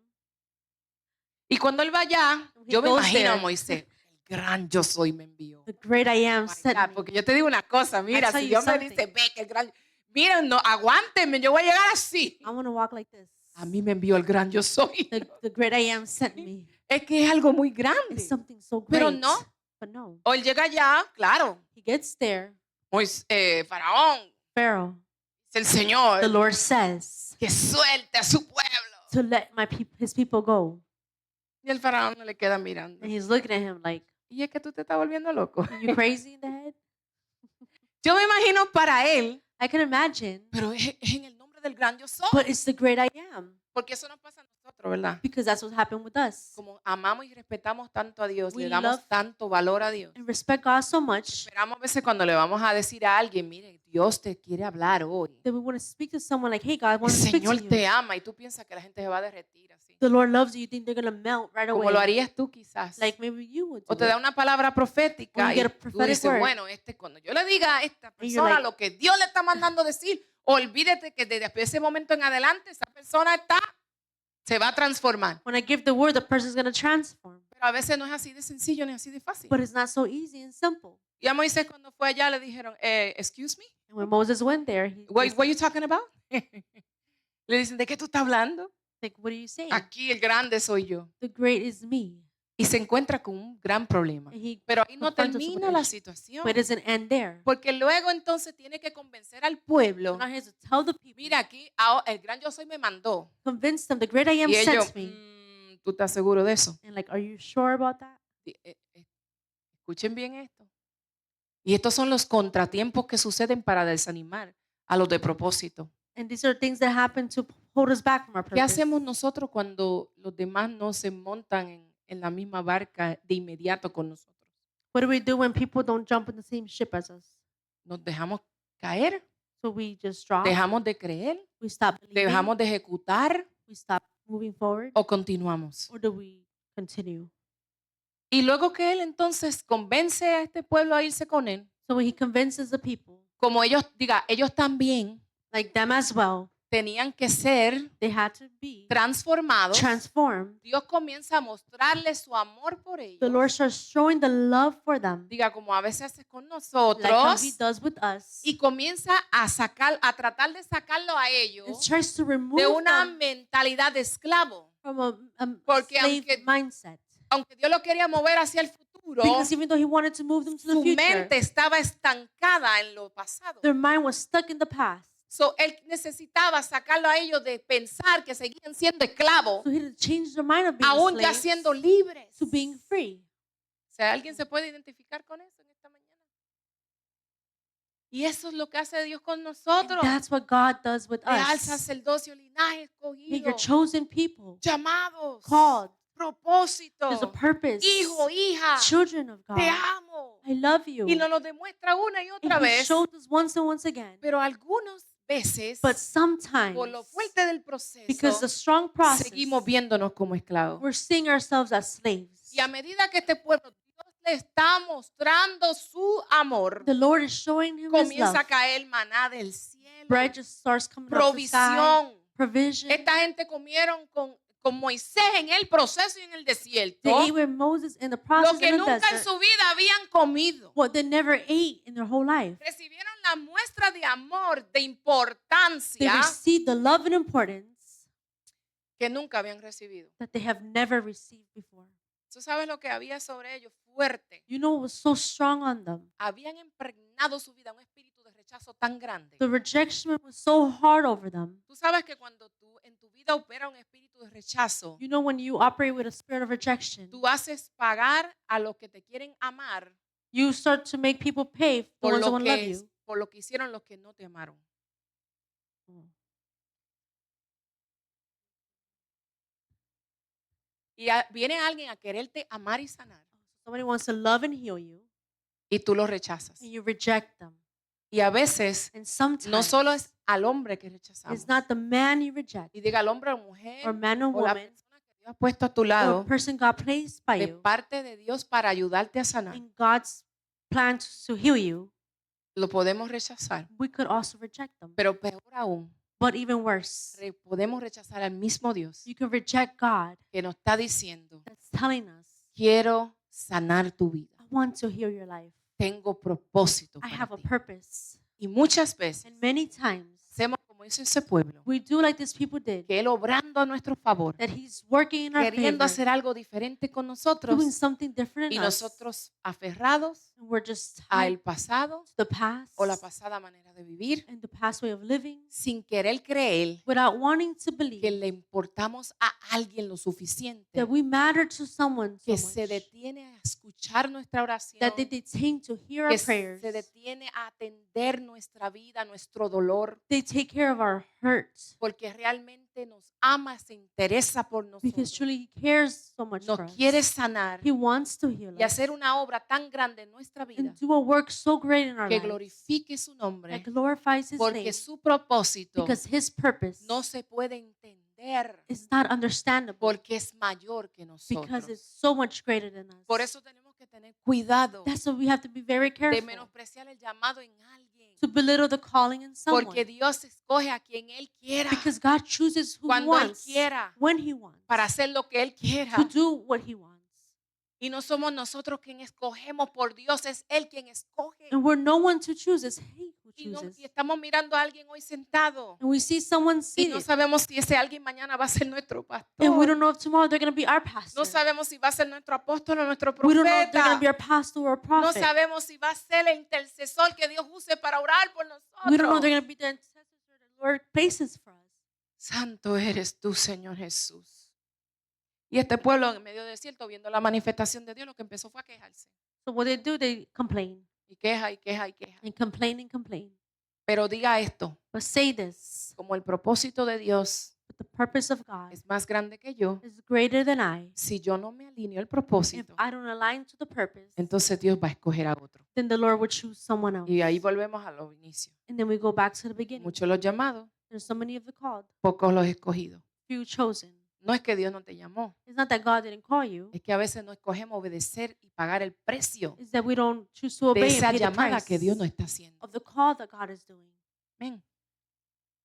Y cuando él vaya, When he yo me goes imagino a there, Moisés, el gran yo soy me envió. The great I am My sent God, me. porque yo te digo una cosa, mira, tell si you Dios me something. dice, ve que el gran, mira, no, aguántenme, yo voy a llegar así. I want to walk like this. A mí me envió el gran yo soy. The great I am sent me. Es que es algo muy grande. It's something so great. Pero no. But no. O él llega allá, claro, He gets there. Faraón, Pharaoh, es el Señor, the Lord says que suelte a su pueblo. to let his people go. Y el faraón no le queda mirando. And he's looking at him like, Y es que tú te estás volviendo loco. are you crazy in the head? Yo me imagino para él, I can imagine. pero es en el nombre del gran yo soy. But it's the great I am. Porque eso nos pasa a nosotros, ¿verdad? Because that's what happened with us. Como amamos y respetamos tanto a Dios, We le damos love- tanto valor a Dios. And respect God so much. Esperamos a veces cuando le vamos a decir a alguien, mire, Dios te quiere hablar hoy. that we want to speak to someone like, hey, God, I El want to speak to Señor you. te ama y tú piensas que la gente se va a derretir así. The Lord loves you. You think they're going to melt right Como lo away. harías tú quizás. Like maybe you would O do te da it. una palabra Or profética you y get a tú prophetic dices, word. bueno, cuando yo le diga a esta And you're persona like- lo que Dios le está mandando decir, olvídate que desde ese momento en adelante esa persona se va a transformar. When I give the word, the person's going to transform. Pero a veces no es así de sencillo ni así de fácil. But it's not so easy and simple. Y a Moisés cuando fue allá le dijeron, excuse me, And when Moses went there, he what was are you talking about? Le dicen, ¿de qué tú estás hablando? like, what are you saying? Aquí el grande soy yo. The great is me. Y se encuentra con un gran problema. And he, Pero ahí no confronted us with termina an la issue. situación. but it doesn't end there. Porque luego entonces tiene que convencer al pueblo. Now he has to tell the people, Mira, aquí el gran yo soy me mandó. convince them the great I am Y ellos, sent me. ¿tú estás seguro de eso? And like, are you sure about that? Escuchen bien esto. Y estos son los contratiempos que suceden para desanimar a los de propósito. And these are things that happen to hold us back from our ¿Qué purpose. hacemos nosotros cuando los demás no se montan en la misma barca de inmediato con nosotros? What do we do when people don't jump in the same ship as us? ¿Nos dejamos caer? So we just drop. ¿Dejamos de creer? We stop believing. ¿Dejamos de ejecutar? We stop moving forward. ¿O continuamos? Or do we continue? Y luego que él entonces convence a este pueblo a irse con él, So when he convinces the people, como ellos también like them as well, tenían que ser they had to be transformados, transformed. Dios comienza a mostrarles su amor por ellos. The Lord starts showing the love for them, Diga, como a veces hace con like how nosotros, He does with us. y comienza a tratar de sacarlo a And ellos tries to remove de una them mentalidad de esclavo. from a Porque slave aunque- mindset. Aunque Dios lo quería mover hacia el futuro, Because even though He wanted to move them to the su future, mente estaba estancada en lo pasado. their mind was stuck in the past. So, él necesitaba sacarlo a ellos de pensar que seguían siendo esclavos, So He had to change their mind of being aún ya slaves siendo libres. to being free. O sea, ¿alguien se puede identificar con eso en esta mañana? Y eso es lo que hace Dios con And nosotros. that's what God does with Real us. sacerdocio, linaje Hey, escogido, you're chosen people, llamados, called. propósito, There's a purpose. hijo, hija, Children of God. te amo. I love you. Y nos lo demuestra una y otra And He vez. showed us once and once again. Pero algunas veces, But sometimes, por lo fuerte del because proceso, the strong process, seguimos viéndonos como esclavos. we're seeing ourselves as slaves. Y a medida que este pueblo, Dios le está mostrando su amor, The Lord is showing him His comienza a love. caer maná del cielo, Bread just starts coming up the sky. provisión. Provision. Esta gente comieron con Moisés en el proceso y en el desierto They ate with Moses in the process lo que in the nunca en desert. su vida habían comido. What they never ate in their whole life. Recibieron la muestra de amor, de They importancia received the love and importance que nunca habían recibido. that they have never received before. ¿Tú sabes lo que había sobre ellos? Fuerte. You know what was so strong on them? Habían impregnado su vida un espíritu de rechazo tan grande. The rejection was so hard over them. Tú sabes que cuando en tu vida opera un espíritu de rechazo, You know, when you operate with a spirit of rejection, tú haces pagar a los que te quieren amar you start to make people pay, the por ones that lo want to love que, you. por lo que hicieron los que no te amaron. Y viene alguien a quererte amar y sanar Somebody wants to love and heal you, y tú lo rechazas. and you reject them. Y a veces And sometimes no solo es al hombre que rechazamos. it's not the man you reject, Y diga al hombre o mujer or man or o la woman, persona que Dios ha puesto a tu or lado person God placed by de you parte de Dios para ayudarte a sanar. in God's plan to heal you. Lo podemos rechazar. We could also reject them. Pero peor aún, But even worse, podemos rechazar al mismo Dios you can reject God que nos está diciendo, that's telling us, quiero sanar tu vida. I want to heal your life. Tengo propósito I para have a ti. purpose. Y muchas veces And many times, hacemos como hizo ese pueblo, we do like these people did, que Él obrando a nuestro favor, that He's working in our queriendo favor, hacer algo diferente con nosotros doing something different y in us, nosotros aferrados and we're just a tied el pasado to the past o la pasada manera de vivir and the past way of living, sin querer creer without wanting to que believe le importamos a alguien lo suficiente that we matter to someone so que se much, detiene a escuchar nuestra oración, that they detain to hear que our prayers, se detiene a atender nuestra vida, nuestro dolor, they take care of our hurts, porque realmente realmente nos ama, se interesa por because nosotros, truly He cares so much nos for us. quiere sanar He wants to heal y us hacer una obra tan grande en nuestra vida and do a work so great in our que lives glorifique su nombre, that glorifies His name, porque su propósito because His purpose no se puede entender is not understandable porque es mayor que because nosotros. it's so much greater than us. Por eso tenemos que tener cuidado That's why we have to be very de careful menospreciar el llamado en alguien, to belittle the calling in porque someone, Dios escoge a quien Él quiera because God chooses who He Cuando Él wants, quiera, when He wants, para hacer lo que Él to quiera. do what He wants. Y no somos nosotros quien escogemos por Dios, es Él quien escoge. And we're no one to choose, it's He who Y chooses. estamos mirando a alguien hoy sentado And we see someone y no seated, sabemos si ese alguien mañana va a ser nuestro and we pastor. don't know if tomorrow they're going to be our pastor. No sabemos si va a ser nuestro apóstol o nuestro We don't know if they're going profeta. to be our pastor or No prophet. sabemos si va a ser el intercesor que Dios use para orar por We don't know if they're nosotros. going to be the intercessor the Lord places for us. Santo eres tú, Señor Jesús. Y este pueblo en medio del desierto, viendo la manifestación de Dios, lo que empezó fue a quejarse. So what they do, they complain Y queja, y queja, y queja. and complain and complain. Pero diga esto, But say this, como el propósito de Dios but the purpose of God es más grande que yo, is greater than I. si yo no me alineo al If propósito, I don't align to the purpose, entonces Dios va a escoger a otro. then the Lord would choose someone else. Y ahí volvemos a los inicios. And then we go back to the beginning. Muchos los llamados, There's so many of the called, pocos los escogidos. few chosen. No es que Dios no te llamó, It's not that God didn't call you. es que a veces no escogemos obedecer y pagar el precio It's that we don't choose to de obey and esa pay the llamada price que Dios nos está haciendo. of the call that God is doing. Amén.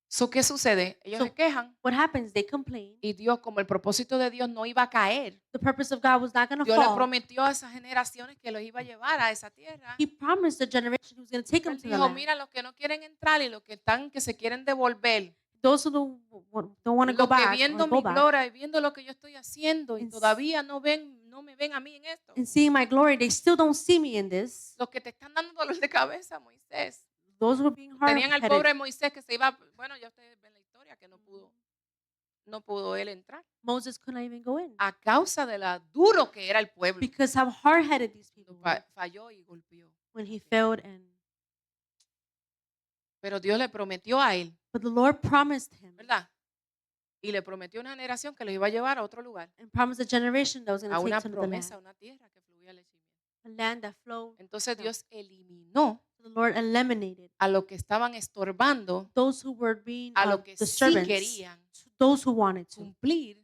So, ¿qué sucede? Ellos So- se quejan What happens? They complain. y Dios, como el propósito de Dios no iba a caer, The purpose of God was not going to Dios le fall. prometió a esas generaciones que los iba a llevar a esa tierra. He promised the generation who was going to take them Él to the dijo, land. mira, los que no quieren entrar y los que están, que se quieren devolver, Those who don't want to go los que back viendo or mi go back gloria y viendo lo que yo estoy haciendo y And todavía no me ven a mí en esto. and seeing my glory, they still don't see me in this. Los que te están dando dolor de cabeza, Moisés. Those who are being Tenían al hard-headed. pobre Moisés que se iba, bueno, ya ustedes ven la historia, que no pudo él entrar Moses couldn't even go in a causa de lo duro que era el pueblo. because how hard-headed these people were Falló y golpeó. when he failed. Pero Dios le prometió a él, But the Lord promised him ¿verdad? Y le prometió una generación que lo iba a llevar a otro lugar, and promised a generation that was going a to una take to the land, promesa, a una tierra que fluía leche y miel. a land that flowed. Entonces No. Dios eliminó The Lord eliminated a los que estaban estorbando, those who were being a los que sí disturbance, querían those who wanted to cumplir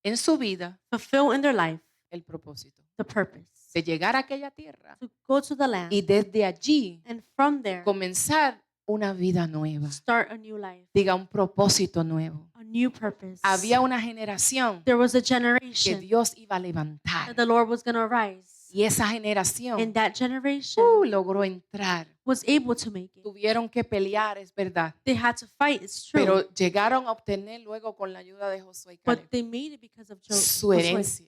en su vida fulfill in their life el propósito the purpose, de llegar a aquella tierra to go to the land, y desde allí and from there comenzar una vida nueva. start a new life, Diga, un propósito nuevo. a new purpose. Había una generación There was a que generation Dios iba a that levantar the Lord was going to arise, y esa generación and that generation logró entrar. was able to make it. Tuvieron que pelear, es verdad, They had to fight, it's true, pero llegaron a obtener luego con la ayuda de Josué y Caleb but they made it because of su Joshua. herencia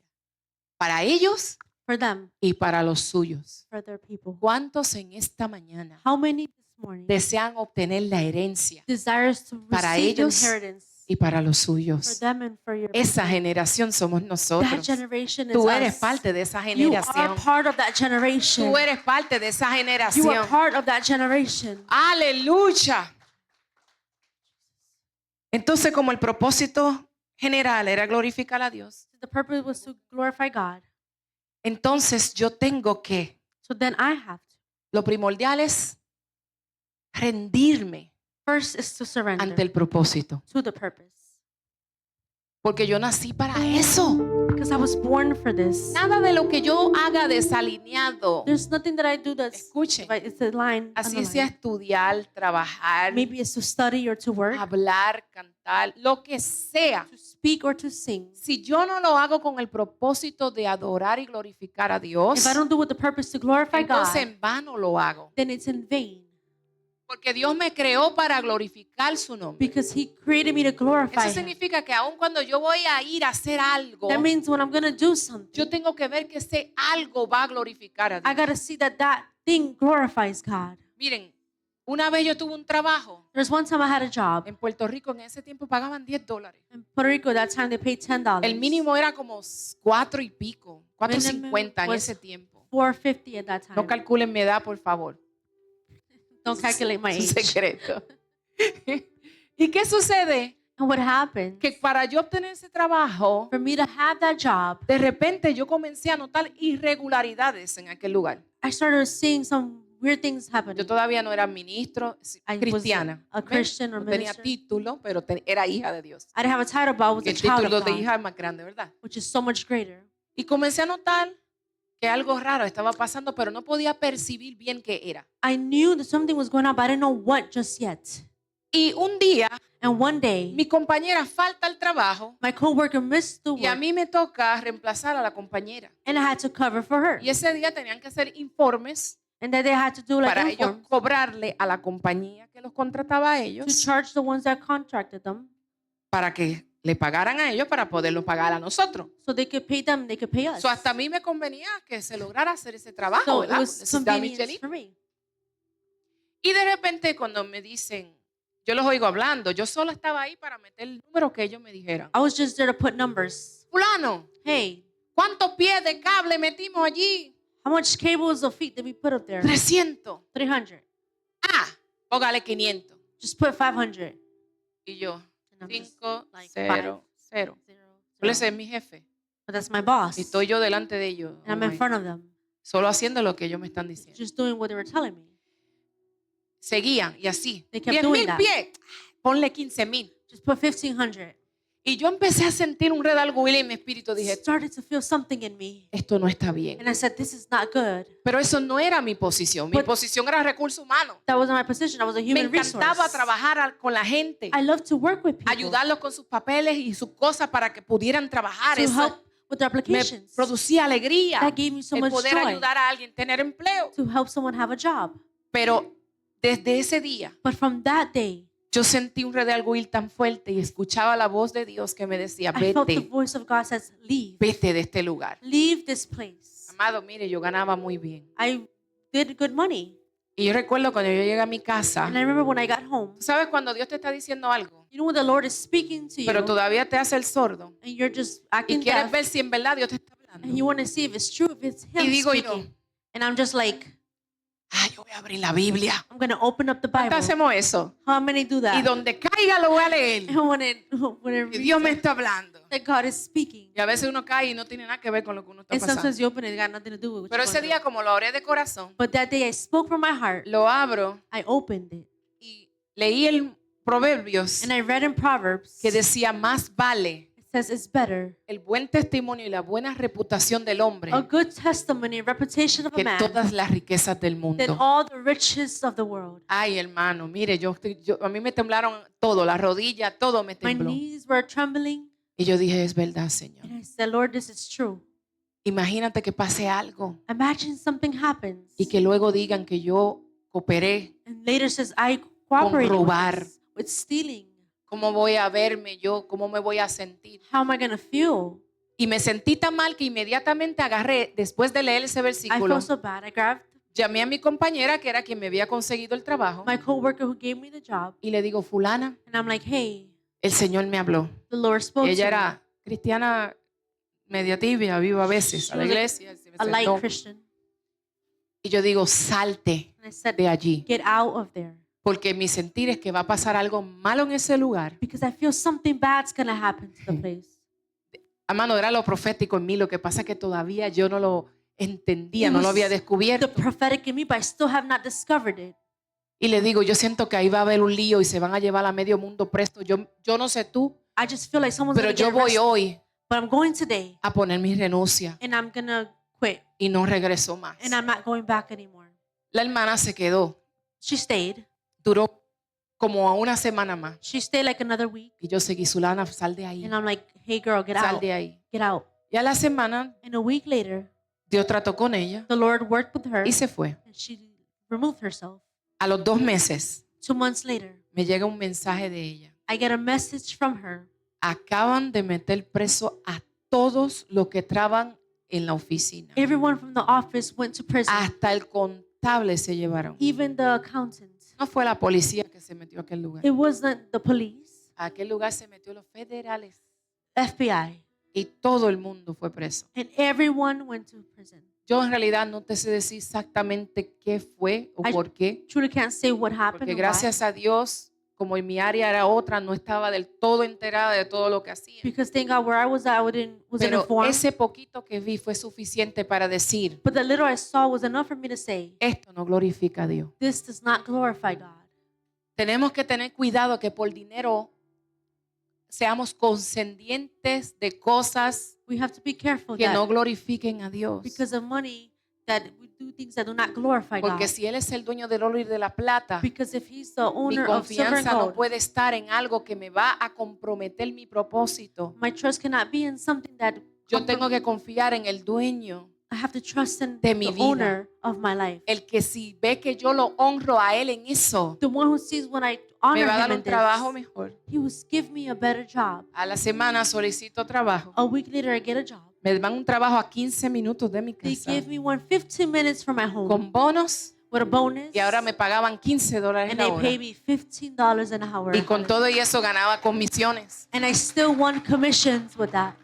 para ellos For them, y para los suyos. for their people. ¿Cuántos en esta mañana How many this morning desean obtener la herencia desires to para receive the ellos inheritance y para los for suyos? them and for your Esa people? generación somos That nosotros. generation is Tú eres us. parte de esa You are generación. part of that generation. Tú eres parte de esa You are generación. part of that generation. Aleluya. Entonces, como el propósito general era glorificar a Dios, The purpose was to glorify God. entonces yo tengo que, So then I have to. lo primordial es rendirme First is to surrender ante el propósito, to the purpose. porque yo nací para eso. Because I was born for this. Nada de lo que yo haga desalineado. There's nothing that I do that's Escuchen, it's a line. así sea estudiar, trabajar, Maybe it's to study or to work, hablar, cantar, lo que sea. to speak or to sing. Si yo no lo hago con el propósito de adorar y glorificar a Dios, If I don't do it with the purpose to glorify entonces God, en vano lo hago. then it's in vain. Porque Dios me creó para glorificar su nombre. Because He created me to glorify Eso Him. significa que aun cuando yo voy a ir a hacer algo, That means when I'm going to do something, yo tengo que ver que ese algo va a glorificar a I Dios. got to see that that thing glorifies God. Miren, una vez yo tuve un trabajo There's one time I had a job en Puerto Rico, en ese tiempo pagaban $10. in Puerto Rico. That time they paid $10. El mínimo era como 4 y pico, Minimum 4.50 en was ese tiempo. $4.50 at that time. No calculen mi edad, por favor. Don't calculate my Es un age. secreto. ¿Y qué sucede? And what happened, que para yo obtener ese trabajo, for me to have that job, de repente yo comencé a notar irregularidades en aquel lugar. I started seeing some weird things Yo happening. todavía no era ministro, I was cristiana. a ¿Ven? Christian or No tenía minister. título, pero era hija de Dios. I didn't have a title, but I was Que a el child título of de God, hija es más grande, ¿verdad? which is so much greater. Y comencé a notar que algo raro estaba pasando, pero no podía percibir bien qué era. I knew that something was going on, but I didn't know what just yet. Y un día, And one day, mi compañera falta al trabajo my coworker missed the y a work, mí me toca reemplazar a la compañera. and I had to cover for her. Y ese día tenían que hacer informes And then they had to do like para ellos informs cobrarle a la compañía que los contrataba a to ellos charge the ones that contracted them, para que le pagaran a ellos para poderlo pagar a nosotros. so they could pay them, they could pay us. So, hasta a mí me convenía que se lograra hacer ese trabajo, So it ¿verdad? was Necesitaba mi convenience chelito. for me. Y de repente cuando me dicen, yo los oigo hablando, yo solo estaba ahí para meter el número que ellos me dijeran. I was just there to put numbers. Fulano, Hey, ¿cuántos pies de cable metimos allí? how much cables of feet did we put up there? 300. 300. Ah, póngale 500. Just put 500. Y yo, And I'm just 5, like 0, 0. 0, Ese 0. es mi jefe. But that's my boss. Y estoy yo delante de ellos. And I'm in front of them, Solo haciendo lo que ellos me están diciendo. just doing what they were telling me. Seguían y así. They kept 10,000 doing that. pies. Ponle 15,000. Just put 1,500. Y yo empecé a sentir un redalguile en mi espíritu. Dije, Started to feel something in me. esto no está bien. And I said, this is not good. Pero eso no era mi posición. Mi But- posición era recursos humanos. That wasn't my position. I was a Me human resource. encantaba trabajar con la gente, I love to work with people, ayudarlos con sus papeles y sus cosas para que pudieran trabajar. to Eso help with their me applications. producía alegría. That gave me so El much poder joy ayudar a alguien a tener empleo. to help someone have a job. Pero desde ese día But from that day, yo sentí un redalguil tan fuerte y escuchaba la voz de Dios que me decía, I felt the vete, voice of God says, leave. vete de este lugar. Leave this place. Amado, mire, yo ganaba muy bien. I did good money. Y yo recuerdo cuando yo llegué a mi casa, And I remember when I got home, ¿tú sabes cuando Dios te está diciendo algo, you know when the Lord is speaking to you, pero todavía te hace el sordo and you're just y acting quieres deaf, ver si en verdad Dios te está and hablando? you want to see if it's true, if it's Y Him digo yo, speaking. And I'm just like, yo voy a abrir la Biblia. I'm going to open up the ¿Cuántos Bible. hacemos eso? How many do Y that? donde caiga lo voy a leer. And when it Y reads Dios me está hablando. that God is speaking. Y a veces uno cae y no tiene nada que ver con lo que uno está And sometimes pasando. you open it, it got nothing to do with what Pero you're ese going día, through. como lo oré de corazón, But that day I spoke from my heart. lo abro I opened it. y leí el Proverbios And I read in Proverbs, que decía, más vale it says it's better. el buen testimonio y la buena reputación del hombre A good testimony, reputation of a que man, todas las riquezas del than mundo. all the riches of the world. Ay, hermano, mire, a mí me temblaron todo, la rodilla, todo me My tembló. knees were trembling. Y yo dije, es verdad, Señor. And I said, Lord, this is true. Imagínate que pase algo Imagine something happens. y que luego digan que yo cooperé. And later says, I cooperated robar. with stealing. ¿Cómo voy a verme yo? ¿Cómo me voy a sentir? How am I going to feel? Y me sentí tan mal que inmediatamente agarré, después de leer ese I versículo, felt so bad. I grabbed llamé a mi compañera, que era quien me había conseguido el trabajo, my coworker who gave me the job. y le digo, fulana, And I'm like, hey, el Señor me habló. the Lord spoke Ella to era cristiana media tibia, viva a veces a la She was iglesia. se me me. A light sentó. Christian. Y yo digo, salte And I said, de allí, get out of there. porque mi sentir es que va a pasar algo malo en ese lugar. Because I feel something bad's going to happen to the place. Hermano, era lo profético en mí, lo que pasa es que todavía yo no lo entendía, It no lo was había The descubierto. prophetic in me, but I still have not discovered it. Y le digo, yo siento que ahí va a haber un lío y se van a llevar a medio mundo presto. Yo no sé tú, I just feel like someone's pero going to yo get voy arrested. hoy But I'm going today, a poner mi renuncia and I'm going to quit. y no regreso más. And I'm not going back anymore. La hermana se quedó, She stayed. duró como una semana más. She stayed like another week. Y yo seguí, Zulana, sal de ahí, And I'm like, hey, girl, get sal out. de ahí. Get out. Y a la semana, And a week later, Dios trató con ella the Lord worked with her, y se fue. and she removed herself. A los 2 meses 2 months later, me llega un mensaje de ella. I get a message from her. Acaban de meter preso a todos los que trabajan en la oficina. Everyone from the office went to prison, Hasta el contable se llevaron. even the accountant. No fue la policía que se metió a aquel lugar. It wasn't the police, A aquel lugar se metió los federales FBI, y todo el mundo fue preso. and everyone went to prison. Yo en realidad no te sé decir exactamente qué fue o I- por qué, Truly can't say what happened. porque or why, gracias a Dios como en mi área era otra, no estaba del todo enterada de todo lo que hacía. Because thank God where I was at, wasn't Pero informed. ese poquito que vi fue suficiente para decir, But the little I saw was enough for me to say, esto no glorifica a Dios. this does not glorify God. Tenemos que tener cuidado que por dinero seamos condescendientes de cosas We have to be careful que no that glorifiquen a Dios. because of money that we do things that do not glorify Porque God. si Él es el dueño del oro y de la plata, Because if He's the mi owner of silver and confianza no gold, puede estar en algo que me va a comprometer mi propósito. my trust cannot be in something that Yo tengo que confiar en el dueño, I have to trust in de mi the vida. owner of my life. el que si ve que yo lo honro a Él en eso, The one who sees when I me honor va a dar Him un in trabajo this, mejor. He will give me a better job. A la semana solicito trabajo. A week later, I get a job. Me dan un trabajo a 15 minutos de mi They casa give me one 15 minutes from my home con bonos with a bonus, y ahora me pagaban $15 and la they hora. pay me $15 an hour. Y con todo y eso ganaba comisiones. And I still won commissions with that.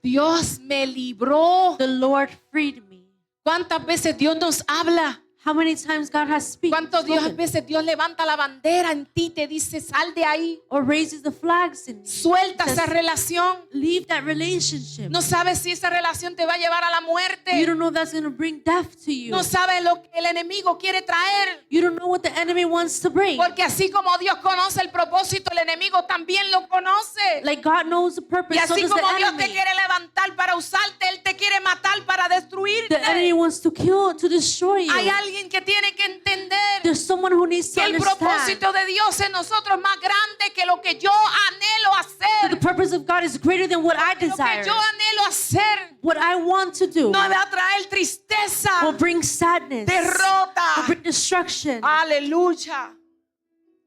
Dios me libró. The Lord freed me. ¿Cuántas veces Dios nos habla? How many times God has ¿Cuántas spoken veces Dios levanta la bandera en ti y te dice, sal de ahí? or raises the flags in me? Suelta Says, esa relación. leave that relationship. No sabes si esa relación te va a llevar a la You muerte. don't know if that's going to bring death to you. No sabes lo que el enemigo quiere traer. You don't know what the enemy wants to bring. Porque así como Dios conoce el propósito, el enemigo también lo conoce. Like God knows the purpose, Y so así does the como Dios te enemy. quiere levantar para usarte, Él te quiere matar para destruirte. The enemy wants to kill, to destroy you. Hay alguien que tiene que entender There's someone who needs to que el understand propósito de Dios en nosotros es más grande que lo que yo anhelo that the hacer. purpose of God is greater than what I Lo que desire. yo anhelo hacer What I want to do no me va a traer tristeza, will bring sadness, will derrota, bring destruction, aleluya,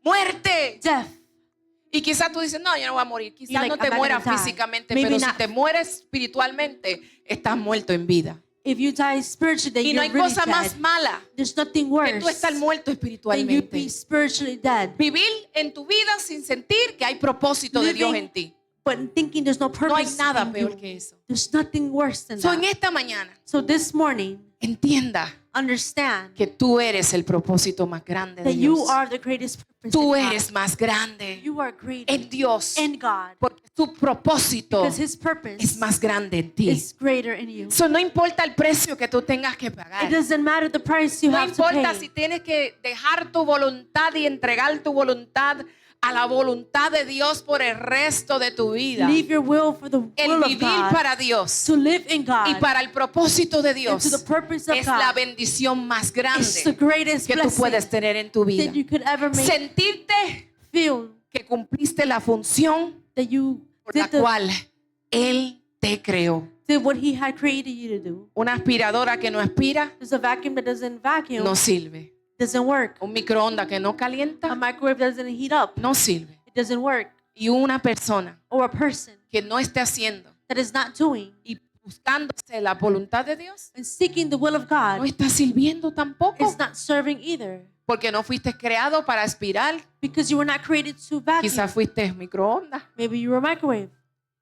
muerte. death. Y quizás tú dices, no, yo no voy a morir. Quizás You're like, no te I'm not mueras gonna die. físicamente, Maybe pero si not. te mueres espiritualmente, estás muerto en vida. If you die spiritually, then Y no you're hay really cosa dead. más mala There's nothing que worse tú estar muerto than you espiritualmente. be spiritually dead. Vivir en tu vida sin sentir que hay propósito de Dios en ti. But thinking there's no No hay purpose nada in peor you. que eso. There's nothing worse than So, en that. esta mañana, So this morning, entienda understand que tú eres el propósito más grande de that you Dios. are the greatest purpose Tú in God. eres más grande You are great en Dios. in God Porque tu propósito because His purpose es más grande en ti. is greater in you. So, no importa el precio que tú tengas que pagar. It doesn't matter the price you No have to importa si pay. tienes que dejar tu voluntad y entregar tu voluntad a la voluntad de Dios por el resto de tu vida. Leave your will for the El will of vivir God, para Dios to live in God, y para el propósito de and Dios to the purpose of es la God. bendición más It's the grande greatest que tú blessing puedes tener en tu vida. that you could ever make. Sentirte Feel que cumpliste la función that you por la cual Él te creó. did what He had created you to do. Una aspiradora que no aspira There's a vacuum that doesn't vacuum, no sirve. doesn't work. Un microondas que no A calienta microwave doesn't heat up, no sirve. it doesn't work. Y una persona Or a person que no esté haciendo that is not doing y buscándose la voluntad de Dios, and seeking the will of no God está sirviendo tampoco. is not serving either. Porque no fuiste creado para aspirar. Because you were not created to vacuum. Quizás fuiste microondas. Maybe you were a microwave.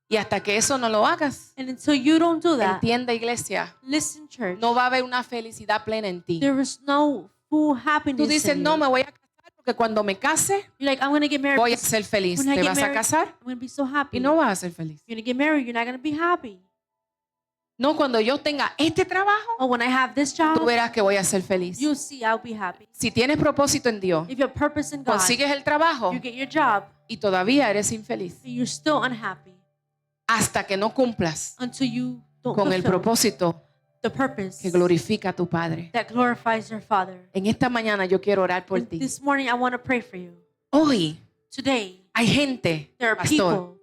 Y hasta que eso no lo hagas, And until you don't do that, entienda, iglesia, listen, church, no va a haber una felicidad plena en ti. there is no full happiness Tú dices, in no, you. me voy a casar porque cuando me case You're like, I'm going to get married voy a because ser feliz. when I ¿Te get vas a married, casar? I'm going to be so happy. Y no vas a ser feliz. You're going to get married, you're not going to be happy. No, cuando yo tenga este trabajo, Oh, when I have this tú job, verás que voy a ser feliz. you'll see I'll be happy. Si tienes propósito en Dios, If you have purpose in God, consigues el trabajo you get your job, y todavía eres infeliz and you're still unhappy hasta que no cumplas until you don't con el fulfill propósito the purpose que glorifica a tu Padre. that glorifies your Father. En esta mañana yo quiero orar por And ti. this morning, I want to pray for you. Hoy Today, hay gente, there are pastor, people